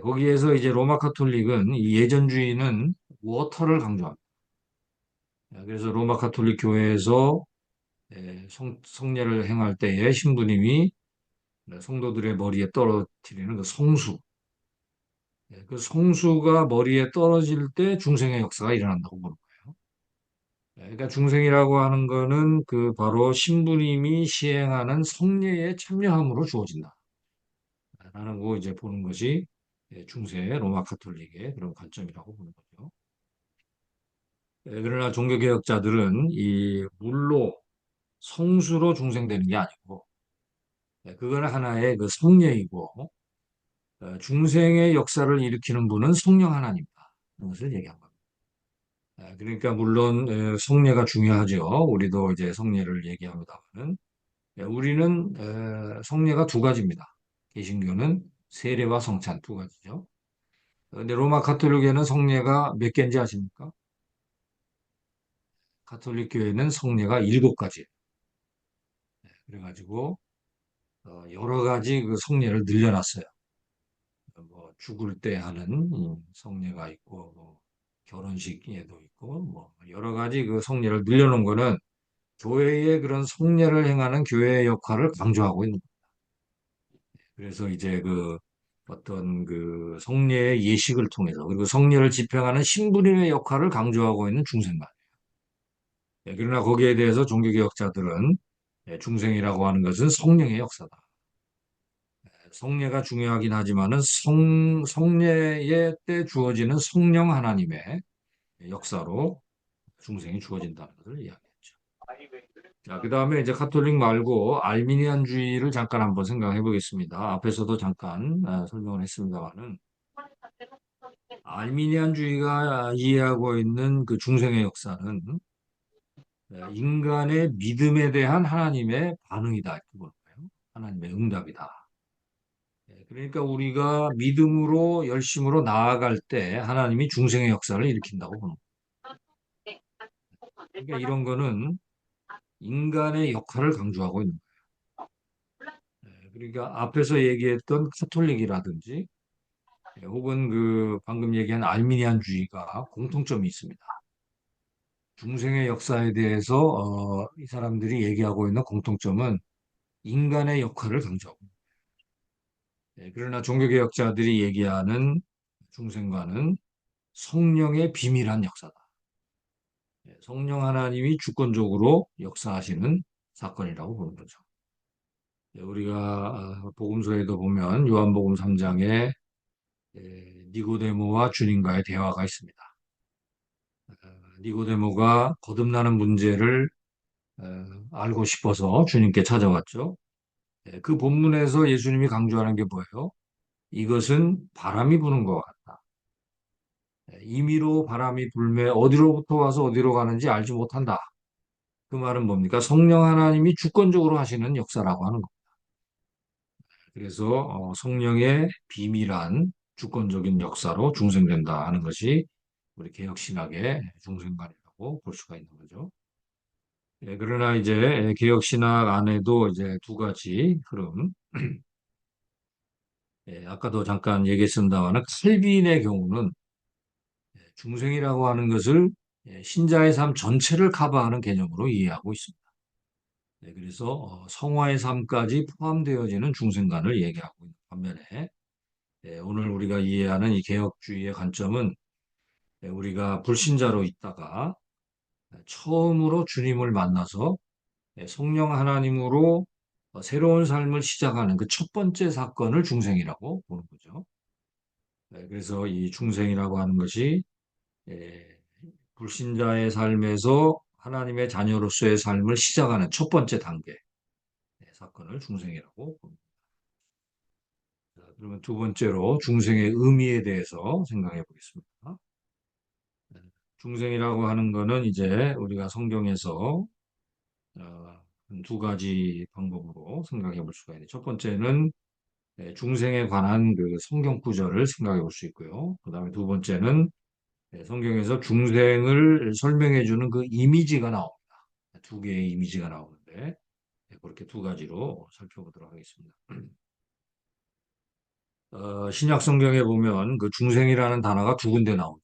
거기에서 이제 로마 카톨릭은 이 예전주의는 워터를 강조합니다. 그래서 로마 카톨릭 교회에서 성례를 행할 때에 신부님이 성도들의 머리에 떨어뜨리는 그 성수, 그 성수가 머리에 떨어질 때 중생의 역사가 일어난다고 보는 거예요. 그러니까 중생이라고 하는 거는 그 바로 신부님이 시행하는 성례에 참여함으로 주어진다. 라는 거 이제 보는 것이 중세 로마 카톨릭의 그런 관점이라고 보는 거죠. 그러나 종교개혁자들은 이 물로 성수로 중생되는 게 아니고 그건 하나의 그 성례이고 중생의 역사를 일으키는 분은 성령 하나님이다. 그런 것을 얘기한 겁니다. 그러니까 물론 성례가 중요하죠. 우리도 이제 성례를 얘기합니다만은 우리는 성례가 두 가지입니다. 개신교는 세례와 성찬 두 가지죠. 근데 로마 카톨릭에는 성례가 몇 개인지 아십니까? 카톨릭 교회는 성례가 일곱 가지. 그래가지고 여러 가지 그 성례를 늘려놨어요. 뭐 죽을 때 하는 성례가 있고 뭐 결혼식에도 있고 뭐 여러 가지 그 성례를 늘려놓은 거는 교회의 그런 성례를 행하는 교회의 역할을 강조하고 있는 거예요. 그래서 이제 그 어떤 그 성례의 예식을 통해서 그리고 성례를 집행하는 신부님의 역할을 강조하고 있는 중생관. 그러나 거기에 대해서 종교개혁자들은 중생이라고 하는 것은 성령의 역사다. 성례가 중요하긴 하지만은 성례의 때 주어지는 성령 하나님의 역사로 중생이 주어진다는 것을 이야기했죠. 자, 그 다음에 이제 카톨릭 말고 알미니안주의를 잠깐 한번 생각해 보겠습니다. 앞에서도 잠깐 설명을 했습니다만은 알미니안주의가 이해하고 있는 그 중생의 역사는 인간의 믿음에 대한 하나님의 반응이다. 이렇게 보는 거예요. 하나님의 응답이다. 그러니까 우리가 믿음으로 열심으로 나아갈 때 하나님이 중생의 역사를 일으킨다고 보는 거예요. 그러니까 이런 거는 인간의 역할을 강조하고 있는 거예요. 그러니까 앞에서 얘기했던 카톨릭이라든지 혹은 그 방금 얘기한 알미니안주의가 공통점이 있습니다. 중생의 역사에 대해서 이 사람들이 얘기하고 있는 공통점은 인간의 역할을 강조하고, 그러나 종교개혁자들이 얘기하는 중생과는 성령의 비밀한 역사다. 성령 하나님이 주권적으로 역사하시는 사건이라고 보는 거죠. 우리가 복음서에도 보면 요한복음 3장에 니고데모와 주님과의 대화가 있습니다. 니고데모가 거듭나는 문제를 어, 알고 싶어서 주님께 찾아왔죠. 그 본문에서 예수님이 강조하는 게 뭐예요? 이것은 바람이 부는 것 같다. 임의로 바람이 불매 어디로부터 와서 어디로 가는지 알지 못한다. 그 말은 뭡니까? 성령 하나님이 주권적으로 하시는 역사라고 하는 거. 그래서 성령의 비밀한 주권적인 역사로 중생된다 하는 것이 우리 개혁신학의 중생관이라고 볼 수가 있는 거죠. 그러나 이제 개혁신학 안에도 이제 두 가지 흐름, 아까도 잠깐 얘기했습니다만 칼빈의 경우는 중생이라고 하는 것을 신자의 삶 전체를 커버하는 개념으로 이해하고 있습니다. 그래서 성화의 삶까지 포함되어지는 중생관을 얘기하고 있는 반면에 오늘 우리가 이해하는 이 개혁주의의 관점은 우리가 불신자로 있다가 처음으로 주님을 만나서 성령 하나님으로 새로운 삶을 시작하는 그 첫 번째 사건을 중생이라고 보는 거죠. 그래서 이 중생이라고 하는 것이 예, 불신자의 삶에서 하나님의 자녀로서의 삶을 시작하는 첫 번째 단계 사건을 중생이라고 봅니다. 자, 그러면 두 번째로 중생의 의미에 대해서 생각해 보겠습니다. 네, 중생이라고 하는 거는 이제 우리가 성경에서 어, 두 가지 방법으로 생각해 볼 수가 있는데 첫 번째는 중생에 관한 그 성경 구절을 생각해 볼 수 있고요. 그다음에 두 번째는 성경에서 중생을 설명해 주는 그 이미지가 나옵니다. 두 개의 이미지가 나오는데 그렇게 두 가지로 살펴보도록 하겠습니다. 신약 성경에 보면 그 중생이라는 단어가 두 군데 나오죠.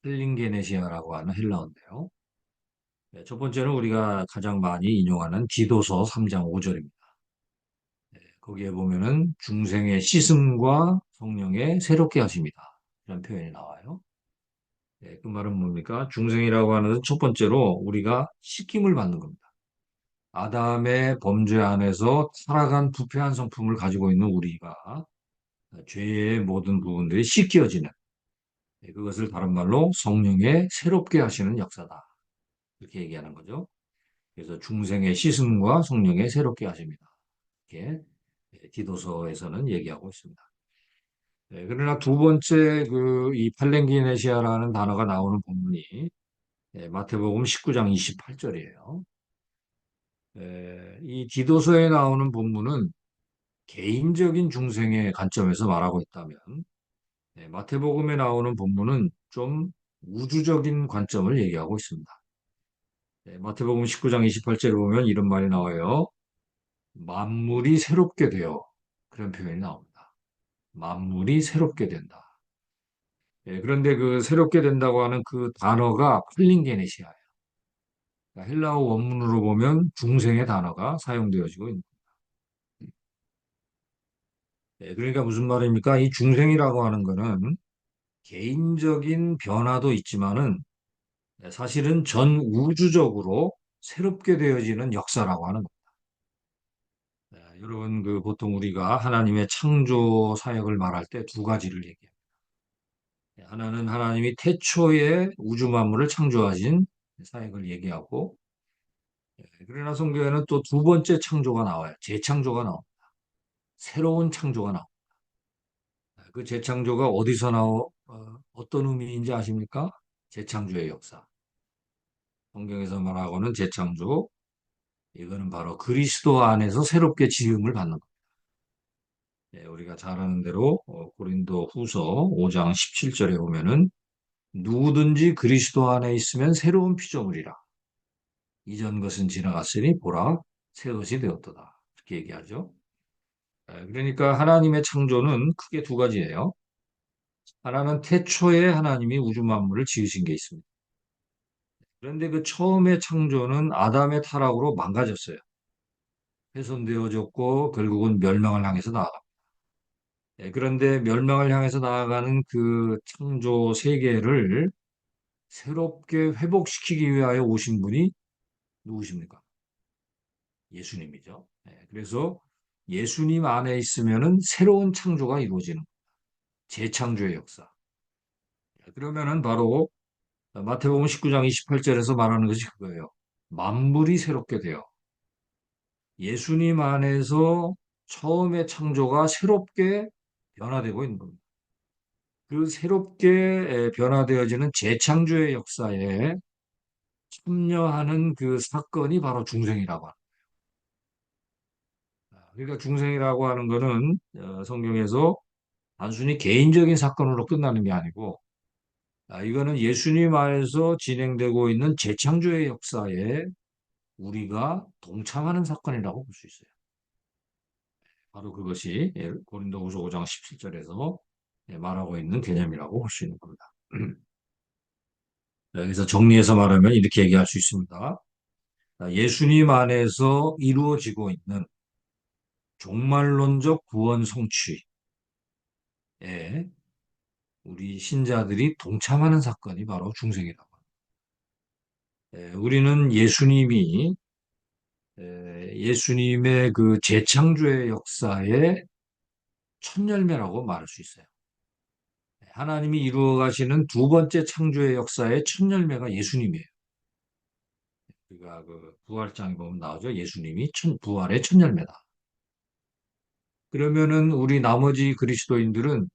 헬린게네시아라고 하는 헬라어인데요. 첫 번째는 우리가 가장 많이 인용하는 디도서 3장 5절입니다. 거기에 보면은 중생의 씻음과 성령의 새롭게 하십니다. 이런 표현이 나와요. 그 말은 뭡니까? 중생이라고 하는 것은 첫 번째로 우리가 씻김을 받는 겁니다. 아담의 범죄 안에서 타락한 부패한 성품을 가지고 있는 우리가 죄의 모든 부분들이 씻겨지는 그것을 다른 말로 성령의 새롭게 하시는 역사다. 이렇게 얘기하는 거죠. 그래서 중생의 씻음과 성령의 새롭게 하십니다. 이렇게 디도서에서는 얘기하고 있습니다. 그러나 두 번째 이 팔렌기네시아라는 단어가 나오는 본문이 마태복음 19장 28절이에요. 이 디도서에 나오는 본문은 개인적인 중생의 관점에서 말하고 있다면 마태복음에 나오는 본문은 좀 우주적인 관점을 얘기하고 있습니다. 마태복음 19장 28절에 보면 이런 말이 나와요. 만물이 새롭게 되어 그런 표현이 나옵니다. 만물이 새롭게 된다. 그런데 그 새롭게 된다고 하는 그 단어가 플링게네시아예요. 그러니까 헬라어 원문으로 보면 중생의 단어가 사용되어지고 있는 거예요. 그러니까 무슨 말입니까? 이 중생이라고 하는 거는 개인적인 변화도 있지만은 사실은 전 우주적으로 새롭게 되어지는 역사라고 하는 겁니다. 여러분, 그 보통 우리가 하나님의 창조 사역을 말할 때 두 가지를 얘기해요. 하나는 하나님이 태초에 우주 만물을 창조하신 사역을 얘기하고, 그러나 성경에는 또 두 번째 창조가 나와요. 재창조가 나옵니다. 새로운 창조가 나옵니다. 그 재창조가 어디서 어떤 의미인지 아십니까? 재창조의 역사. 성경에서 말하고는 재창조, 이거는 바로 그리스도 안에서 새롭게 지음을 받는 겁니다. 우리가 잘 아는 대로 고린도 후서 5장 17절에 보면은 누구든지 그리스도 안에 있으면 새로운 피조물이라. 이전 것은 지나갔으니 보라 새 것이 되었도다. 이렇게 얘기하죠. 그러니까 하나님의 창조는 크게 두 가지예요. 하나는 태초에 하나님이 우주 만물을 지으신 게 있습니다. 그런데 그 처음의 창조는 아담의 타락으로 망가졌어요. 훼손되어졌고 결국은 멸망을 향해서 나아가. 그런데 멸망을 향해서 나아가는 그 창조 세계를 새롭게 회복시키기 위하여 오신 분이 누구십니까? 예수님이죠. 그래서 예수님 안에 있으면은 새로운 창조가 이루어지는 재창조의 역사. 그러면은 바로 마태복음 19장 28절에서 말하는 것이 그거예요. 만물이 새롭게 되어 예수님 안에서 처음의 창조가 새롭게 변화되고 있는 겁니다. 그 새롭게 변화되어지는 재창조의 역사에 참여하는 그 사건이 바로 중생이라고 합니다. 그러니까 중생이라고 하는 것은 성경에서 단순히 개인적인 사건으로 끝나는 게 아니고 이거는 예수님 안에서 진행되고 있는 재창조의 역사에 우리가 동참하는 사건이라고 볼 수 있어요. 바로 그것이 고린도후서 5장 17절에서 말하고 있는 개념이라고 볼 수 있는 겁니다. 여기서 정리해서 말하면 이렇게 얘기할 수 있습니다. 예수님 안에서 이루어지고 있는 종말론적 구원 성취에 우리 신자들이 동참하는 사건이 바로 중생이라고 합니다. 우리는 예수님의 그 재창조의 역사의 첫 열매라고 말할 수 있어요. 하나님이 이루어 가시는 두 번째 창조의 역사의 첫 열매가 예수님이에요. 우리가 그 부활장에 보면 나오죠. 예수님이 부활의 첫 열매다. 그러면은 우리 나머지 그리스도인들은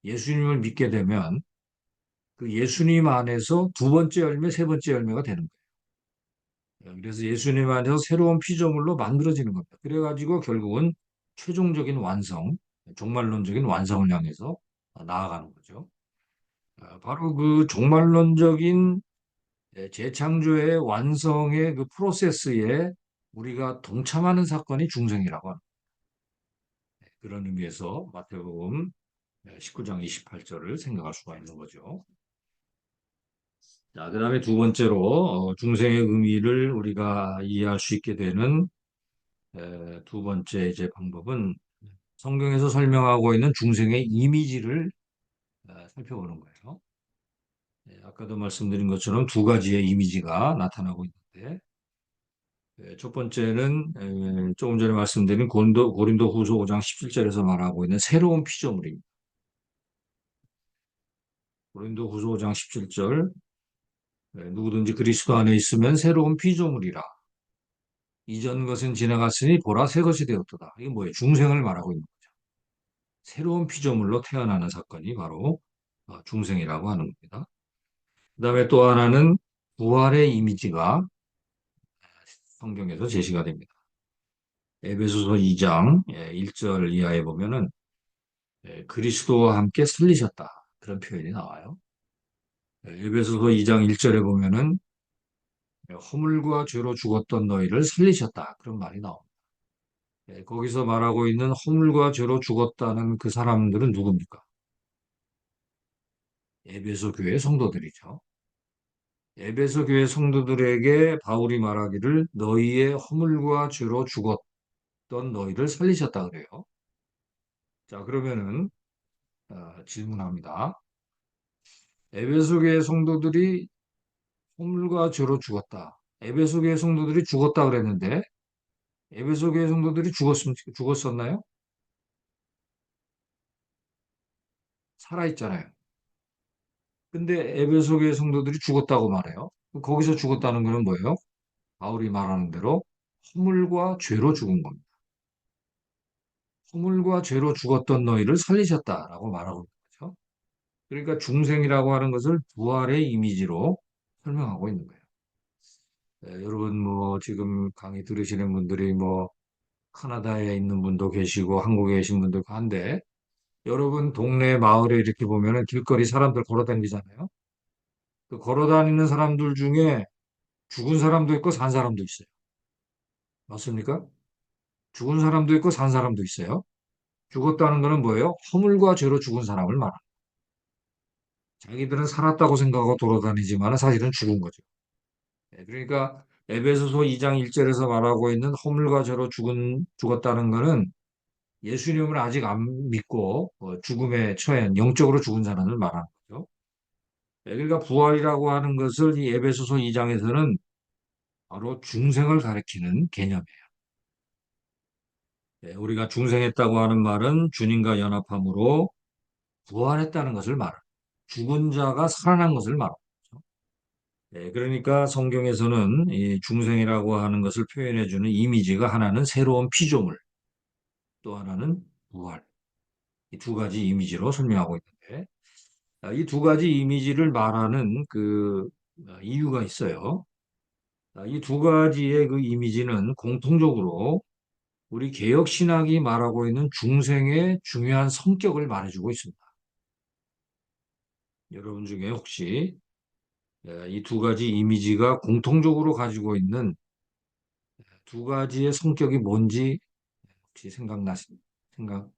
예수님을 믿게 되면 그 예수님 안에서 두 번째 열매, 세 번째 열매가 되는 거예요. 그래서 예수님 안에서 새로운 피조물로 만들어지는 겁니다. 그래가지고 결국은 최종적인 완성, 종말론적인 완성을 향해서 나아가는 거죠. 바로 그 종말론적인 재창조의 완성의 그 프로세스에 우리가 동참하는 사건이 중생이라고 합니다. 그런 의미에서 마태복음 19장 28절을 생각할 수가 있는 거죠. 자, 그다음에 두 번째로 중생의 의미를 우리가 이해할 수 있게 되는 두 번째 이제 방법은 성경에서 설명하고 있는 중생의 이미지를 살펴보는 거예요. 아까도 말씀드린 것처럼 두 가지의 이미지가 나타나고 있는데 첫 번째는 조금 전에 말씀드린 고린도후서 5장 17절에서 말하고 있는 새로운 피조물입니다. 고린도후서 5장 17절 누구든지 그리스도 안에 있으면 새로운 피조물이라. 이전 것은 지나갔으니 보라 새 것이 되었도다. 이게 뭐예요? 중생을 말하고 있는 거죠. 새로운 피조물로 태어나는 사건이 바로 중생이라고 하는 겁니다. 그다음에 또 하나는 부활의 이미지가 성경에서 제시가 됩니다. 에베소서 2장 1절 이하에 보면은 그리스도와 함께 살리셨다. 그런 표현이 나와요. 에베소서 2장 1절에 보면은 허물과 죄로 죽었던 너희를 살리셨다. 그런 말이 나옵니다. 거기서 말하고 있는 허물과 죄로 죽었다는 그 사람들은 누굽니까? 에베소 교회 성도들이죠. 에베소 교회 성도들에게 바울이 말하기를 너희의 허물과 죄로 죽었던 너희를 살리셨다 그래요. 자, 그러면은 질문합니다. 에베소 교회 성도들이 허물과 죄로 죽었다. 에베소 교회 성도들이 죽었다 그랬는데 에베소 교회 성도들이 죽었었나요? 살아있잖아요. 근데 에베소 교회 성도들이 죽었다고 말해요. 거기서 죽었다는 것은 뭐예요? 바울이 말하는 대로 허물과 죄로 죽은 겁니다. 허물과 죄로 죽었던 너희를 살리셨다라고 말하고 있는 거죠. 그러니까 중생이라고 하는 것을 부활의 이미지로 설명하고 있는 거예요. 여러분 뭐 지금 강의 들으시는 분들이 뭐 카나다에 있는 분도 계시고 한국에 계신 분도 있고 한데 여러분 동네 마을에 이렇게 보면은 길거리 사람들 걸어 다니잖아요. 그 걸어 다니는 사람들 중에 죽은 사람도 있고 산 사람도 있어요. 맞습니까? 죽은 사람도 있고 산 사람도 있어요. 죽었다는 것은 뭐예요? 허물과 죄로 죽은 사람을 말합니다. 자기들은 살았다고 생각하고 돌아다니지만 사실은 죽은 거죠. 그러니까 에베소서 2장 1절에서 말하고 있는 허물과 죄로 죽었다는 것은 예수님을 아직 안 믿고 죽음에 처한 영적으로 죽은 사람을 말하는 거죠. 그러니까 부활이라고 하는 것을 이 에베소서 2장에서는 바로 중생을 가리키는 개념이에요. 우리가 중생했다고 하는 말은 주님과 연합함으로 부활했다는 것을 말합니다. 죽은 자가 살아난 것을 말합니다. 그러니까 성경에서는 이 중생이라고 하는 것을 표현해주는 이미지가 하나는 새로운 피조물, 또 하나는 부활. 이 두 가지 이미지로 설명하고 있는데, 이 두 가지 이미지를 말하는 그 이유가 있어요. 이 두 가지의 그 이미지는 공통적으로 우리 개혁 신학이 말하고 있는 중생의 중요한 성격을 말해주고 있습니다. 여러분 중에 혹시 이 두 가지 이미지가 공통적으로 가지고 있는 두 가지의 성격이 뭔지 혹시 생각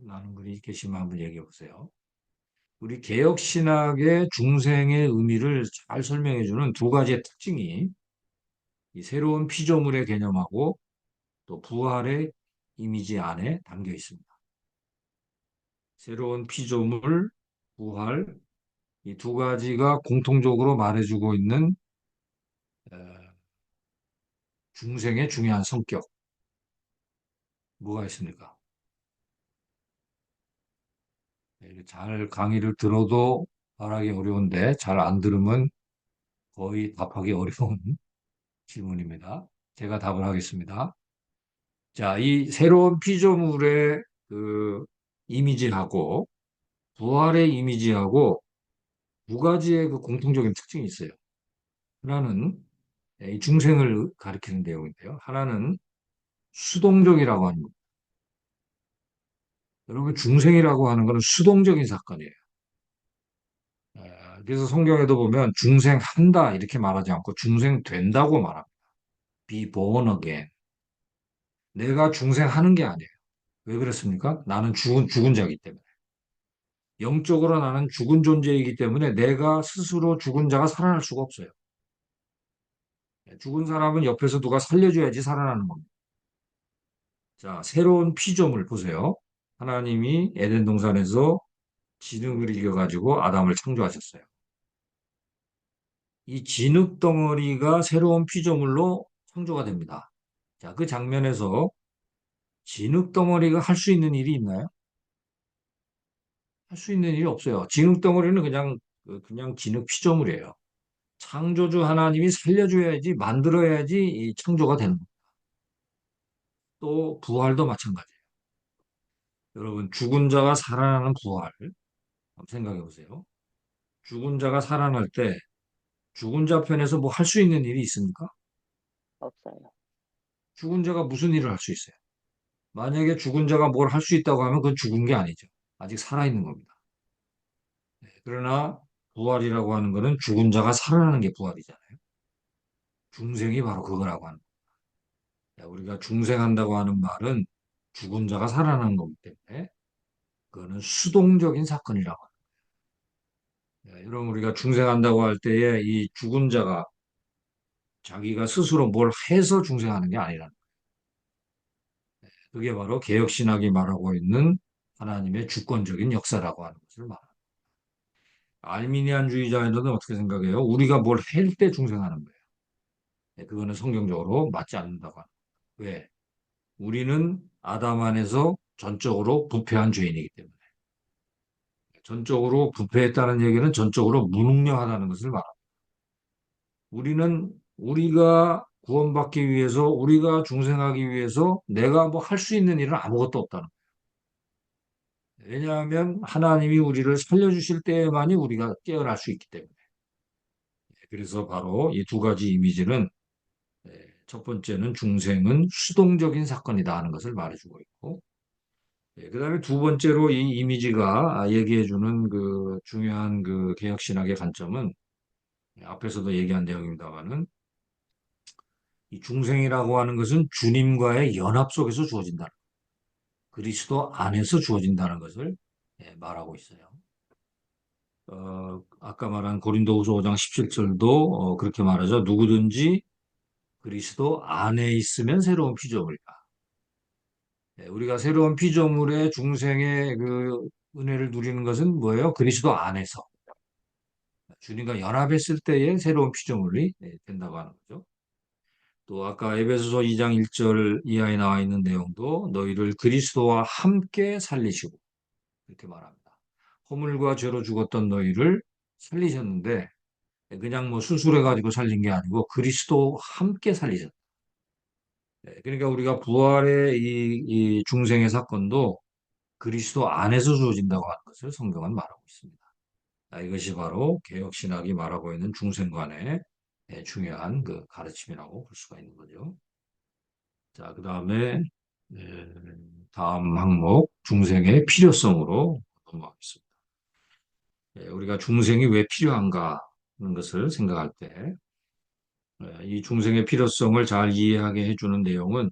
나는 분이 계시면 한번 얘기해 보세요. 우리 개혁 신학의 중생의 의미를 잘 설명해 주는 두 가지의 특징이 이 새로운 피조물의 개념하고 또 부활의 이미지 안에 담겨 있습니다. 새로운 피조물, 부활, 이 두 가지가 공통적으로 말해주고 있는 어, 중생의 중요한 성격, 뭐가 있습니까? 잘 강의를 들어도 말하기 어려운데 잘 안 들으면 거의 답하기 어려운 질문입니다. 제가 답을 하겠습니다. 자, 이 새로운 피조물의 그 이미지하고 부활의 이미지하고 두 가지의 그 공통적인 특징이 있어요. 하나는 이 중생을 가리키는 내용인데요. 하나는 수동적이라고 하는 겁니다. 여러분, 중생이라고 하는 것은 수동적인 사건이에요. 그래서 성경에도 보면 중생한다 이렇게 말하지 않고 중생된다고 말합니다. Be born again. 내가 중생하는 게 아니에요. 왜 그렇습니까? 나는 죽은 자이기 때문에. 영적으로 나는 죽은 존재이기 때문에 내가 스스로 죽은 자가 살아날 수가 없어요. 죽은 사람은 옆에서 누가 살려줘야지 살아나는 겁니다. 자, 새로운 피조물 보세요. 하나님이 에덴 동산에서 진흙을 이겨가지고 아담을 창조하셨어요. 이 진흙 덩어리가 새로운 피조물로 창조가 됩니다. 자, 그 장면에서 진흙 덩어리가 할 수 있는 일이 있나요? 할 수 있는 일이 없어요. 진흙 덩어리는 그냥 진흙 피조물이에요. 창조주 하나님이 살려줘야지, 만들어야지 이 창조가 되는 거예요. 또 부활도 마찬가지예요. 여러분, 죽은 자가 살아나는 부활 한번 생각해 보세요. 죽은 자가 살아날 때 죽은 자 편에서 뭐 할 수 있는 일이 있습니까? 없어요. 죽은 자가 무슨 일을 할 수 있어요? 만약에 죽은 자가 뭘 할 수 있다고 하면 그건 죽은 게 아니죠. 아직 살아있는 겁니다. 그러나 부활이라고 하는 것은 죽은 자가 살아나는 게 부활이잖아요. 중생이 바로 그거라고 하는 거예요. 우리가 중생한다고 하는 말은 죽은 자가 살아나는 거기 때문에 그거는 수동적인 사건이라고 합니다. 여러분 우리가 중생한다고 할 때에 이 죽은 자가 자기가 스스로 뭘 해서 중생하는 게 아니라는 거예요. 그게 바로 개혁신학이 말하고 있는 하나님의 주권적인 역사라고 하는 것을 말합니다. 알미니안주의자들은 어떻게 생각해요? 우리가 뭘 할 때 중생하는 거예요. 그거는 성경적으로 맞지 않는다고 합니다. 왜? 우리는 아담 안에서 전적으로 부패한 죄인이기 때문에. 전적으로 부패했다는 얘기는 전적으로 무능력하다는 것을 말합니다. 우리가 구원받기 위해서, 우리가 중생하기 위해서 내가 뭐 할 수 있는 일은 아무것도 없다는 거예요. 왜냐하면 하나님이 우리를 살려주실 때에만이 우리가 깨어날 수 있기 때문에. 그래서 바로 이 두 가지 이미지는 첫 번째는 중생은 수동적인 사건이다 하는 것을 말해주고 있고, 그다음에 두 번째로 이 이미지가 얘기해주는 그 중요한 그 개혁신학의 관점은 앞에서도 얘기한 내용입니다만은 이 중생이라고 하는 것은 주님과의 연합 속에서 주어진다. 그리스도 안에서 주어진다는 것을 말하고 있어요. 아까 말한 고린도후서 5장 17절도 그렇게 말하죠. 누구든지 그리스도 안에 있으면 새로운 피조물이다. 우리가 새로운 피조물의 중생의 그 은혜를 누리는 것은 뭐예요? 그리스도 안에서 주님과 연합했을 때의 새로운 피조물이 된다고 하는 거죠. 또 아까 에베소서 2장 1절 이하에 나와 있는 내용도 너희를 그리스도와 함께 살리시고 이렇게 말합니다. 허물과 죄로 죽었던 너희를 살리셨는데 그냥 뭐 수술해가지고 살린 게 아니고 그리스도와 함께 살리셨다. 그러니까 우리가 부활의 이 중생의 사건도 그리스도 안에서 주어진다고 하는 것을 성경은 말하고 있습니다. 이것이 바로 개혁신학이 말하고 있는 중생관의 중요한 그 가르침이라고 볼 수가 있는 거죠. 자, 그 다음에 다음 항목 중생의 필요성으로 넘어가겠습니다. 우리가 중생이 왜 필요한가 하는 것을 생각할 때 이 중생의 필요성을 잘 이해하게 해주는 내용은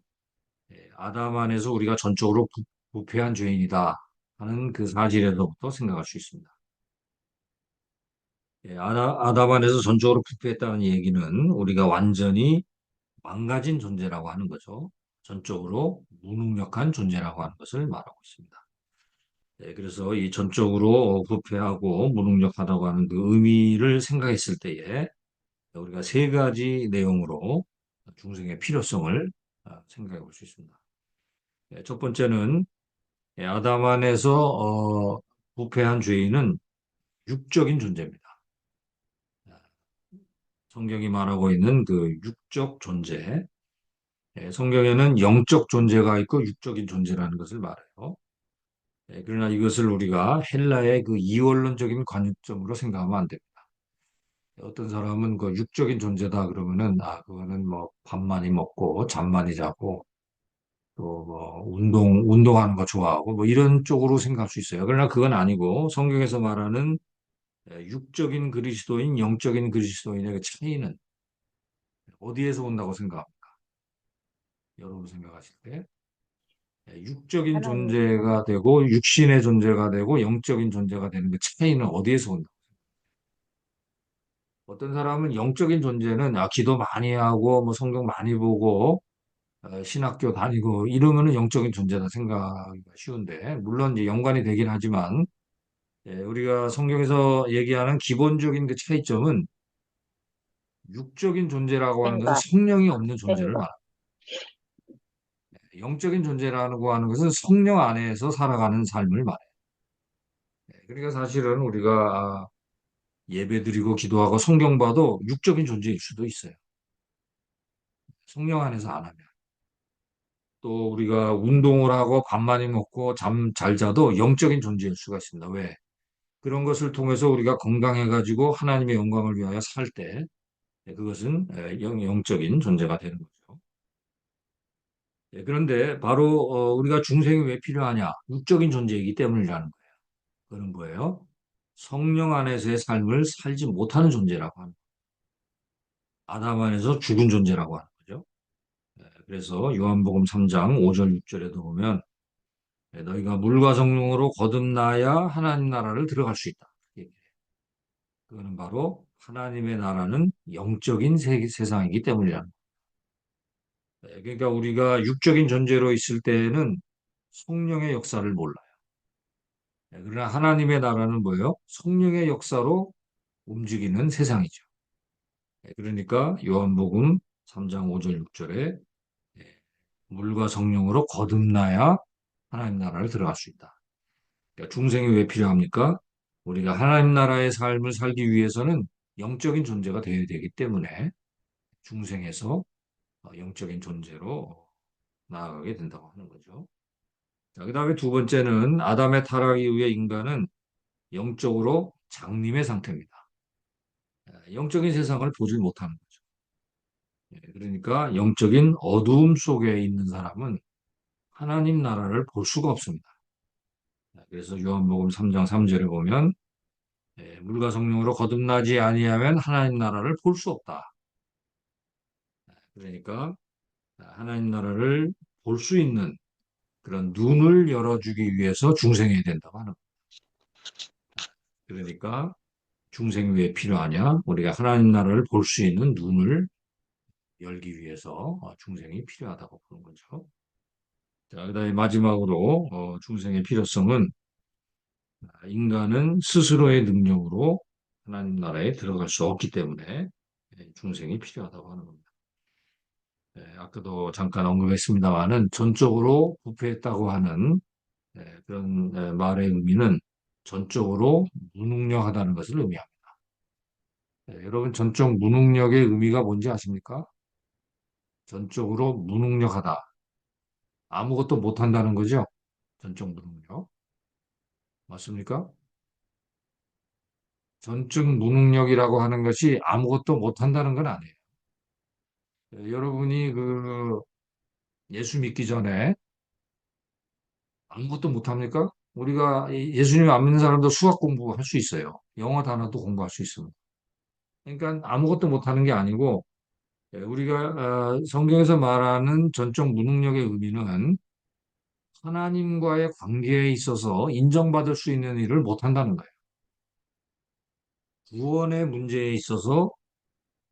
아담 안에서 우리가 전적으로 부패한 죄인이다 하는 그 사실에서부터 생각할 수 있습니다. 아담 안에서 전적으로 부패했다는 얘기는 우리가 완전히 망가진 존재라고 하는 거죠. 전적으로 무능력한 존재라고 하는 것을 말하고 있습니다. 그래서 이 전적으로 부패하고 무능력하다고 하는 그 의미를 생각했을 때에 우리가 세 가지 내용으로 중생의 필요성을 생각해 볼 수 있습니다. 첫 번째는 아담 안에서 부패한 죄인은 육적인 존재입니다. 성경이 말하고 있는 그 육적 존재. 성경에는 영적 존재가 있고 육적인 존재라는 것을 말해요. 그러나 이것을 우리가 헬라의 그 이원론적인 관점으로 생각하면 안 됩니다. 어떤 사람은 그 육적인 존재다 그러면은 그거는 뭐 밥 많이 먹고 잠 많이 자고 또 뭐 운동하는 거 좋아하고 뭐 이런 쪽으로 생각할 수 있어요. 그러나 그건 아니고 성경에서 말하는 육적인 그리스도인, 영적인 그리스도인의 그 차이는 어디에서 온다고 생각합니까? 여러분 생각하실 때 육적인 하나님, 존재가 되고 육신의 존재가 되고 영적인 존재가 되는 그 차이는 어디에서 온다? 어떤 사람은 영적인 존재는 기도 많이 하고 뭐 성경 많이 보고 신학교 다니고 이러면은 영적인 존재다 생각하기가 쉬운데 물론 이제 연관이 되긴 하지만 우리가 성경에서 얘기하는 기본적인 그 차이점은 육적인 존재라고 하는 것은 생각, 성령이 없는 존재를 생각. 말합니다. 영적인 존재라고 하는 것은 성령 안에서 살아가는 삶을 말해요. 그러니까 사실은 우리가 예배드리고 기도하고 성경 봐도 육적인 존재일 수도 있어요. 성령 안에서 안 하면. 또 우리가 운동을 하고 밥 많이 먹고 잠 잘 자도 영적인 존재일 수가 있습니다. 왜? 그런 것을 통해서 우리가 건강해가지고 하나님의 영광을 위하여 살 때 그것은 영적인 존재가 되는 거죠. 그런데 바로 우리가 중생이 왜 필요하냐? 육적인 존재이기 때문이라는 거예요. 그건 뭐예요? 성령 안에서의 삶을 살지 못하는 존재라고 하는 거예요. 아담 안에서 죽은 존재라고 하는 거죠. 그래서 요한복음 3장 5절 6절에도 보면 너희가 물과 성령으로 거듭나야 하나님 나라를 들어갈 수 있다. 그거는 바로 하나님의 나라는 영적인 세상이기 때문이라는 거예요. 그러니까 우리가 육적인 존재로 있을 때에는 성령의 역사를 몰라요. 그러나 하나님의 나라는 뭐예요? 성령의 역사로 움직이는 세상이죠. 그러니까 요한복음 3장 5절 6절에 물과 성령으로 거듭나야 하나님 나라를 들어갈 수 있다. 그러니까 중생이 왜 필요합니까? 우리가 하나님 나라의 삶을 살기 위해서는 영적인 존재가 되어야 되기 때문에 중생에서 영적인 존재로 나아가게 된다고 하는 거죠. 자, 그 다음에 두 번째는 아담의 타락 이후에 인간은 영적으로 장림의 상태입니다. 영적인 세상을 보질 못하는 거죠. 그러니까 영적인 어두움 속에 있는 사람은 하나님 나라를 볼 수가 없습니다. 그래서 요한복음 3장 3절에 보면 물과 성령으로 거듭나지 아니하면 하나님 나라를 볼 수 없다. 그러니까 하나님 나라를 볼 수 있는 그런 눈을 열어주기 위해서 중생해야 된다고 하는 거예요. 그러니까 중생이 왜 필요하냐? 우리가 하나님 나라를 볼 수 있는 눈을 열기 위해서 중생이 필요하다고 보는 거죠. 자, 그다음에 마지막으로 중생의 필요성은 인간은 스스로의 능력으로 하나님 나라에 들어갈 수 없기 때문에 중생이 필요하다고 하는 겁니다. 아까도 잠깐 언급했습니다만은 전적으로 부패했다고 하는 그런 말의 의미는 전적으로 무능력하다는 것을 의미합니다. 여러분 전적 무능력의 의미가 뭔지 아십니까? 전적으로 무능력하다. 아무것도 못한다는 거죠. 전적 무능력. 맞습니까? 전적 무능력이라고 하는 것이 아무것도 못한다는 건 아니에요. 여러분이 예수 믿기 전에 아무것도 못합니까? 우리가 예수님 안 믿는 사람도 수학 공부할 수 있어요. 영어 단어도 공부할 수 있습니다. 그러니까 아무것도 못하는 게 아니고 우리가 성경에서 말하는 전적 무능력의 의미는 하나님과의 관계에 있어서 인정받을 수 있는 일을 못한다는 거예요. 구원의 문제에 있어서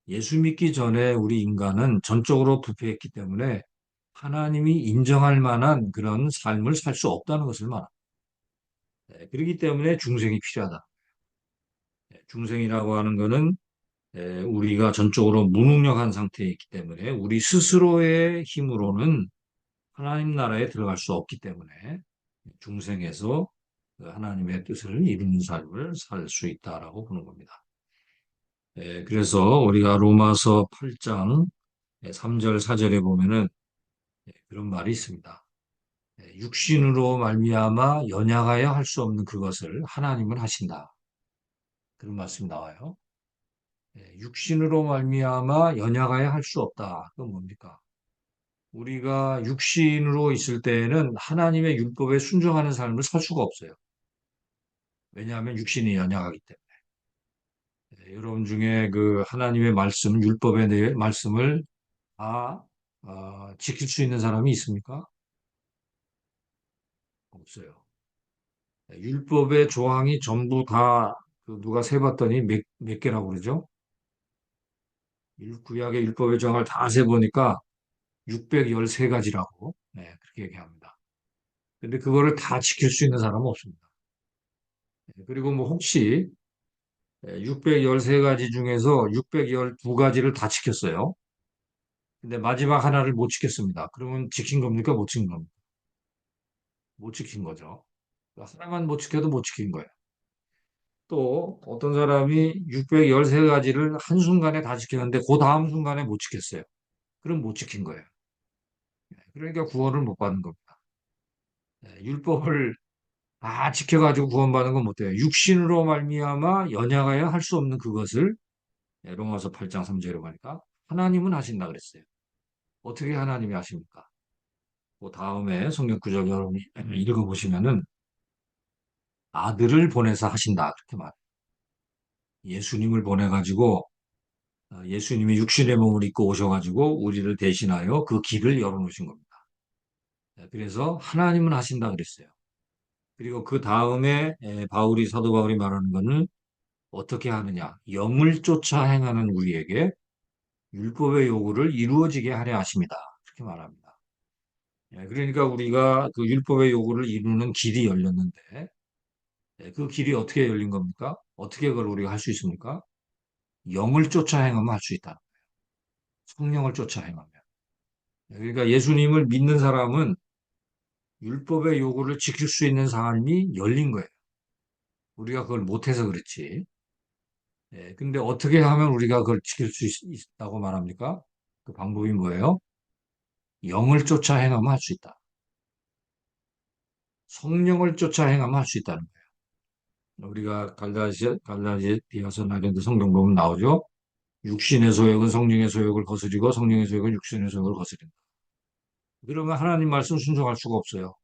예수 믿기 전에 우리 인간은 전적으로 부패했기 때문에 하나님이 인정할 만한 그런 삶을 살 수 없다는 것을 말합니다. 그렇기 때문에 중생이 필요하다. 중생이라고 하는 것은 우리가 전적으로 무능력한 상태에 있기 때문에 우리 스스로의 힘으로는 하나님 나라에 들어갈 수 없기 때문에 중생에서 그 하나님의 뜻을 이루는 삶을 살 수 있다라고 보는 겁니다. 그래서 우리가 로마서 8장 3절 4절에 보면은 그런 말이 있습니다. 육신으로 말미암아 연약하여 할 수 없는 그것을 하나님은 하신다. 그런 말씀이 나와요. 육신으로 말미암아 연약하여 할 수 없다. 그건 뭡니까? 우리가 육신으로 있을 때에는 하나님의 율법에 순종하는 삶을 살 수가 없어요. 왜냐하면 육신이 연약하기 때문에. 여러분 중에 그 하나님의 말씀, 율법에 대해 말씀을 다 지킬 수 있는 사람이 있습니까? 없어요. 율법의 조항이 전부 다그 누가 세봤더니 몇 개라고 그러죠? 구약의 율법의 조항을 다 세보니까 613가지라고 그렇게 얘기합니다. 근데 그거를 다 지킬 수 있는 사람은 없습니다. 그리고 뭐 혹시 613가지 중에서 612가지를 다 지켰어요. 근데 마지막 하나를 못 지켰습니다. 그러면 지킨 겁니까? 못 지킨 겁니까? 못 지킨 거죠. 하나만 못 지켜도 못 지킨 거예요. 또 어떤 사람이 613가지를 한순간에 다 지켰는데 그 다음 순간에 못 지켰어요. 그럼 못 지킨 거예요. 그러니까 구원을 못 받는 겁니다. 율법을 다 지켜가지고 구원받는 건 못 돼요. 육신으로 말미암아 연약하여 할 수 없는 그것을 로마서 8장 3절에 보니까 하나님은 하신다 그랬어요. 어떻게 하나님이 하십니까? 그 다음에 성경 구절 여러분이 읽어보시면은 아들을 보내서 하신다 그렇게 말해요. 예수님을 보내가지고 예수님이 육신의 몸을 입고 오셔가지고 우리를 대신하여 그 길을 열어놓으신 겁니다. 그래서 하나님은 하신다 그랬어요. 그리고 그 다음에 사도 바울이 말하는 것은 어떻게 하느냐? 영을 쫓아 행하는 우리에게 율법의 요구를 이루어지게 하려 하십니다. 그렇게 말합니다. 그러니까 우리가 그 율법의 요구를 이루는 길이 열렸는데 그 길이 어떻게 열린 겁니까? 어떻게 그걸 우리가 할 수 있습니까? 영을 쫓아 행하면 할 수 있다. 성령을 쫓아 행하면. 그러니까 예수님을 믿는 사람은 율법의 요구를 지킬 수 있는 삶이 열린 거예요. 우리가 그걸 못해서 그렇지. 근데 어떻게 하면 우리가 그걸 지킬 수 있다고 말합니까? 그 방법이 뭐예요? 영을 쫓아 행하면 할 수 있다. 성령을 쫓아 행하면 할 수 있다는 거예요. 우리가 갈라디아서 나련도 성경 보면 나오죠. 육신의 소욕은 성령의 소욕을 거스리고 성령의 소욕은 육신의 소욕을 거스린다. 그러면 하나님 말씀 순종할 수가 없어요.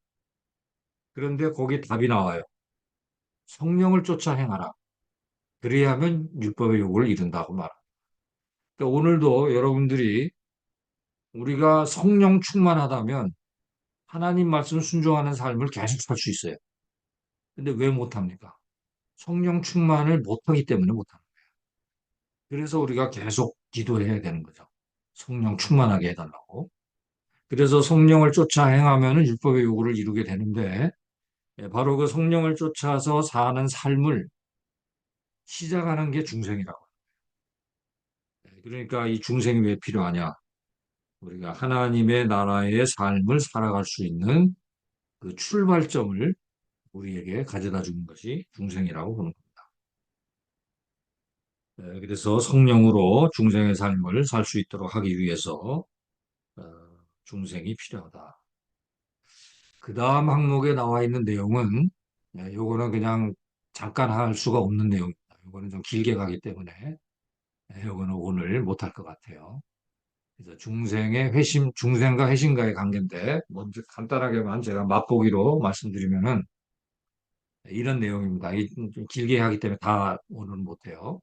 그런데 거기 답이 나와요. 성령을 쫓아 행하라. 그래야 하면 율법의 요구를 이룬다고 말합니다. 그러니까 오늘도 여러분들이 우리가 성령 충만하다면 하나님 말씀 순종하는 삶을 계속 살 수 있어요. 근데 왜 못합니까? 성령 충만을 못하기 때문에 못하는 거예요. 그래서 우리가 계속 기도해야 되는 거죠. 성령 충만하게 해달라고. 그래서 성령을 쫓아 행하면 율법의 요구를 이루게 되는데 바로 그 성령을 쫓아서 사는 삶을 시작하는 게 중생이라고. 그러니까 이 중생이 왜 필요하냐? 우리가 하나님의 나라의 삶을 살아갈 수 있는 그 출발점을 우리에게 가져다 주는 것이 중생이라고 보는 겁니다. 그래서 성령으로 중생의 삶을 살 수 있도록 하기 위해서 어, 중생이 필요하다. 그 다음 항목에 나와 있는 내용은 요거는 그냥 잠깐 할 수가 없는 내용입니다. 요거는 좀 길게 가기 때문에 요거는 오늘 못할 것 같아요. 그래서 중생의 회심, 중생과 회심과의 관계인데 먼저 간단하게만 제가 맛보기로 말씀드리면은 이런 내용입니다. 좀 길게 하기 때문에 다 오늘은 못해요.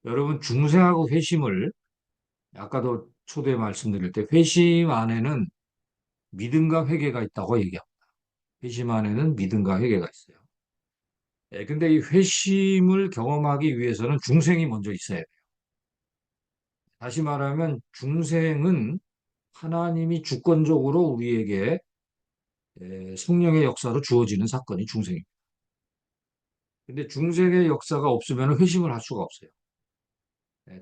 여러분 중생하고 회심을 아까도 초대에 말씀드릴 때 회심 안에는 믿음과 회개가 있다고 얘기합니다. 회심 안에는 믿음과 회개가 있어요. 근데 이 회심을 경험하기 위해서는 중생이 먼저 있어야 돼요. 다시 말하면 중생은 하나님이 주권적으로 우리에게 성령의 역사로 주어지는 사건이 중생입니다. 근데 중생의 역사가 없으면 회심을 할 수가 없어요.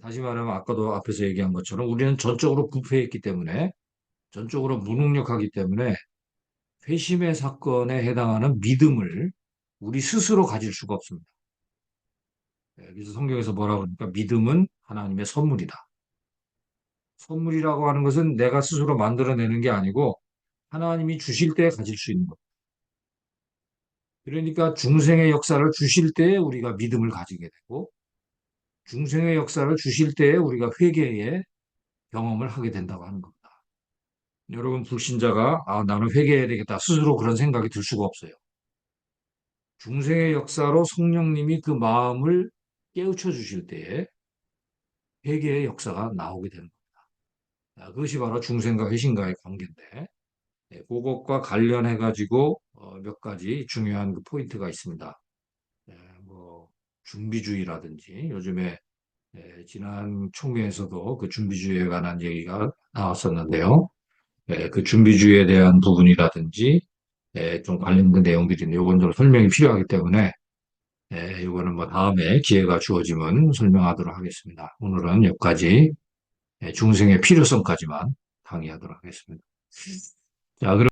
다시 말하면 아까도 앞에서 얘기한 것처럼 우리는 전적으로 부패했기 때문에 전적으로 무능력하기 때문에 회심의 사건에 해당하는 믿음을 우리 스스로 가질 수가 없습니다. 그래서 성경에서 뭐라고 그러니까 믿음은 하나님의 선물이다. 선물이라고 하는 것은 내가 스스로 만들어내는 게 아니고 하나님이 주실 때 가질 수 있는 것. 그러니까 중생의 역사를 주실 때 우리가 믿음을 가지게 되고 중생의 역사를 주실 때 우리가 회개의 경험을 하게 된다고 하는 겁니다. 여러분 불신자가 나는 회개해야 되겠다 스스로 그런 생각이 들 수가 없어요. 중생의 역사로 성령님이 그 마음을 깨우쳐 주실 때에 회개의 역사가 나오게 되는 겁니다. 그것이 바로 중생과 회심과의 관계인데 그것과 관련해 가지고 몇 가지 중요한 그 포인트가 있습니다. 뭐 준비주의라든지 요즘에 지난 총회에서도 그 준비주의에 관한 얘기가 나왔었는데요. 그 준비주의에 대한 부분이라든지 좀 관련된 내용들이 있는데 요건 좀 설명이 필요하기 때문에 요거는 뭐 다음에 기회가 주어지면 설명하도록 하겠습니다. 오늘은 여기까지 중생의 필요성까지만 강의하도록 하겠습니다. 자, 그럼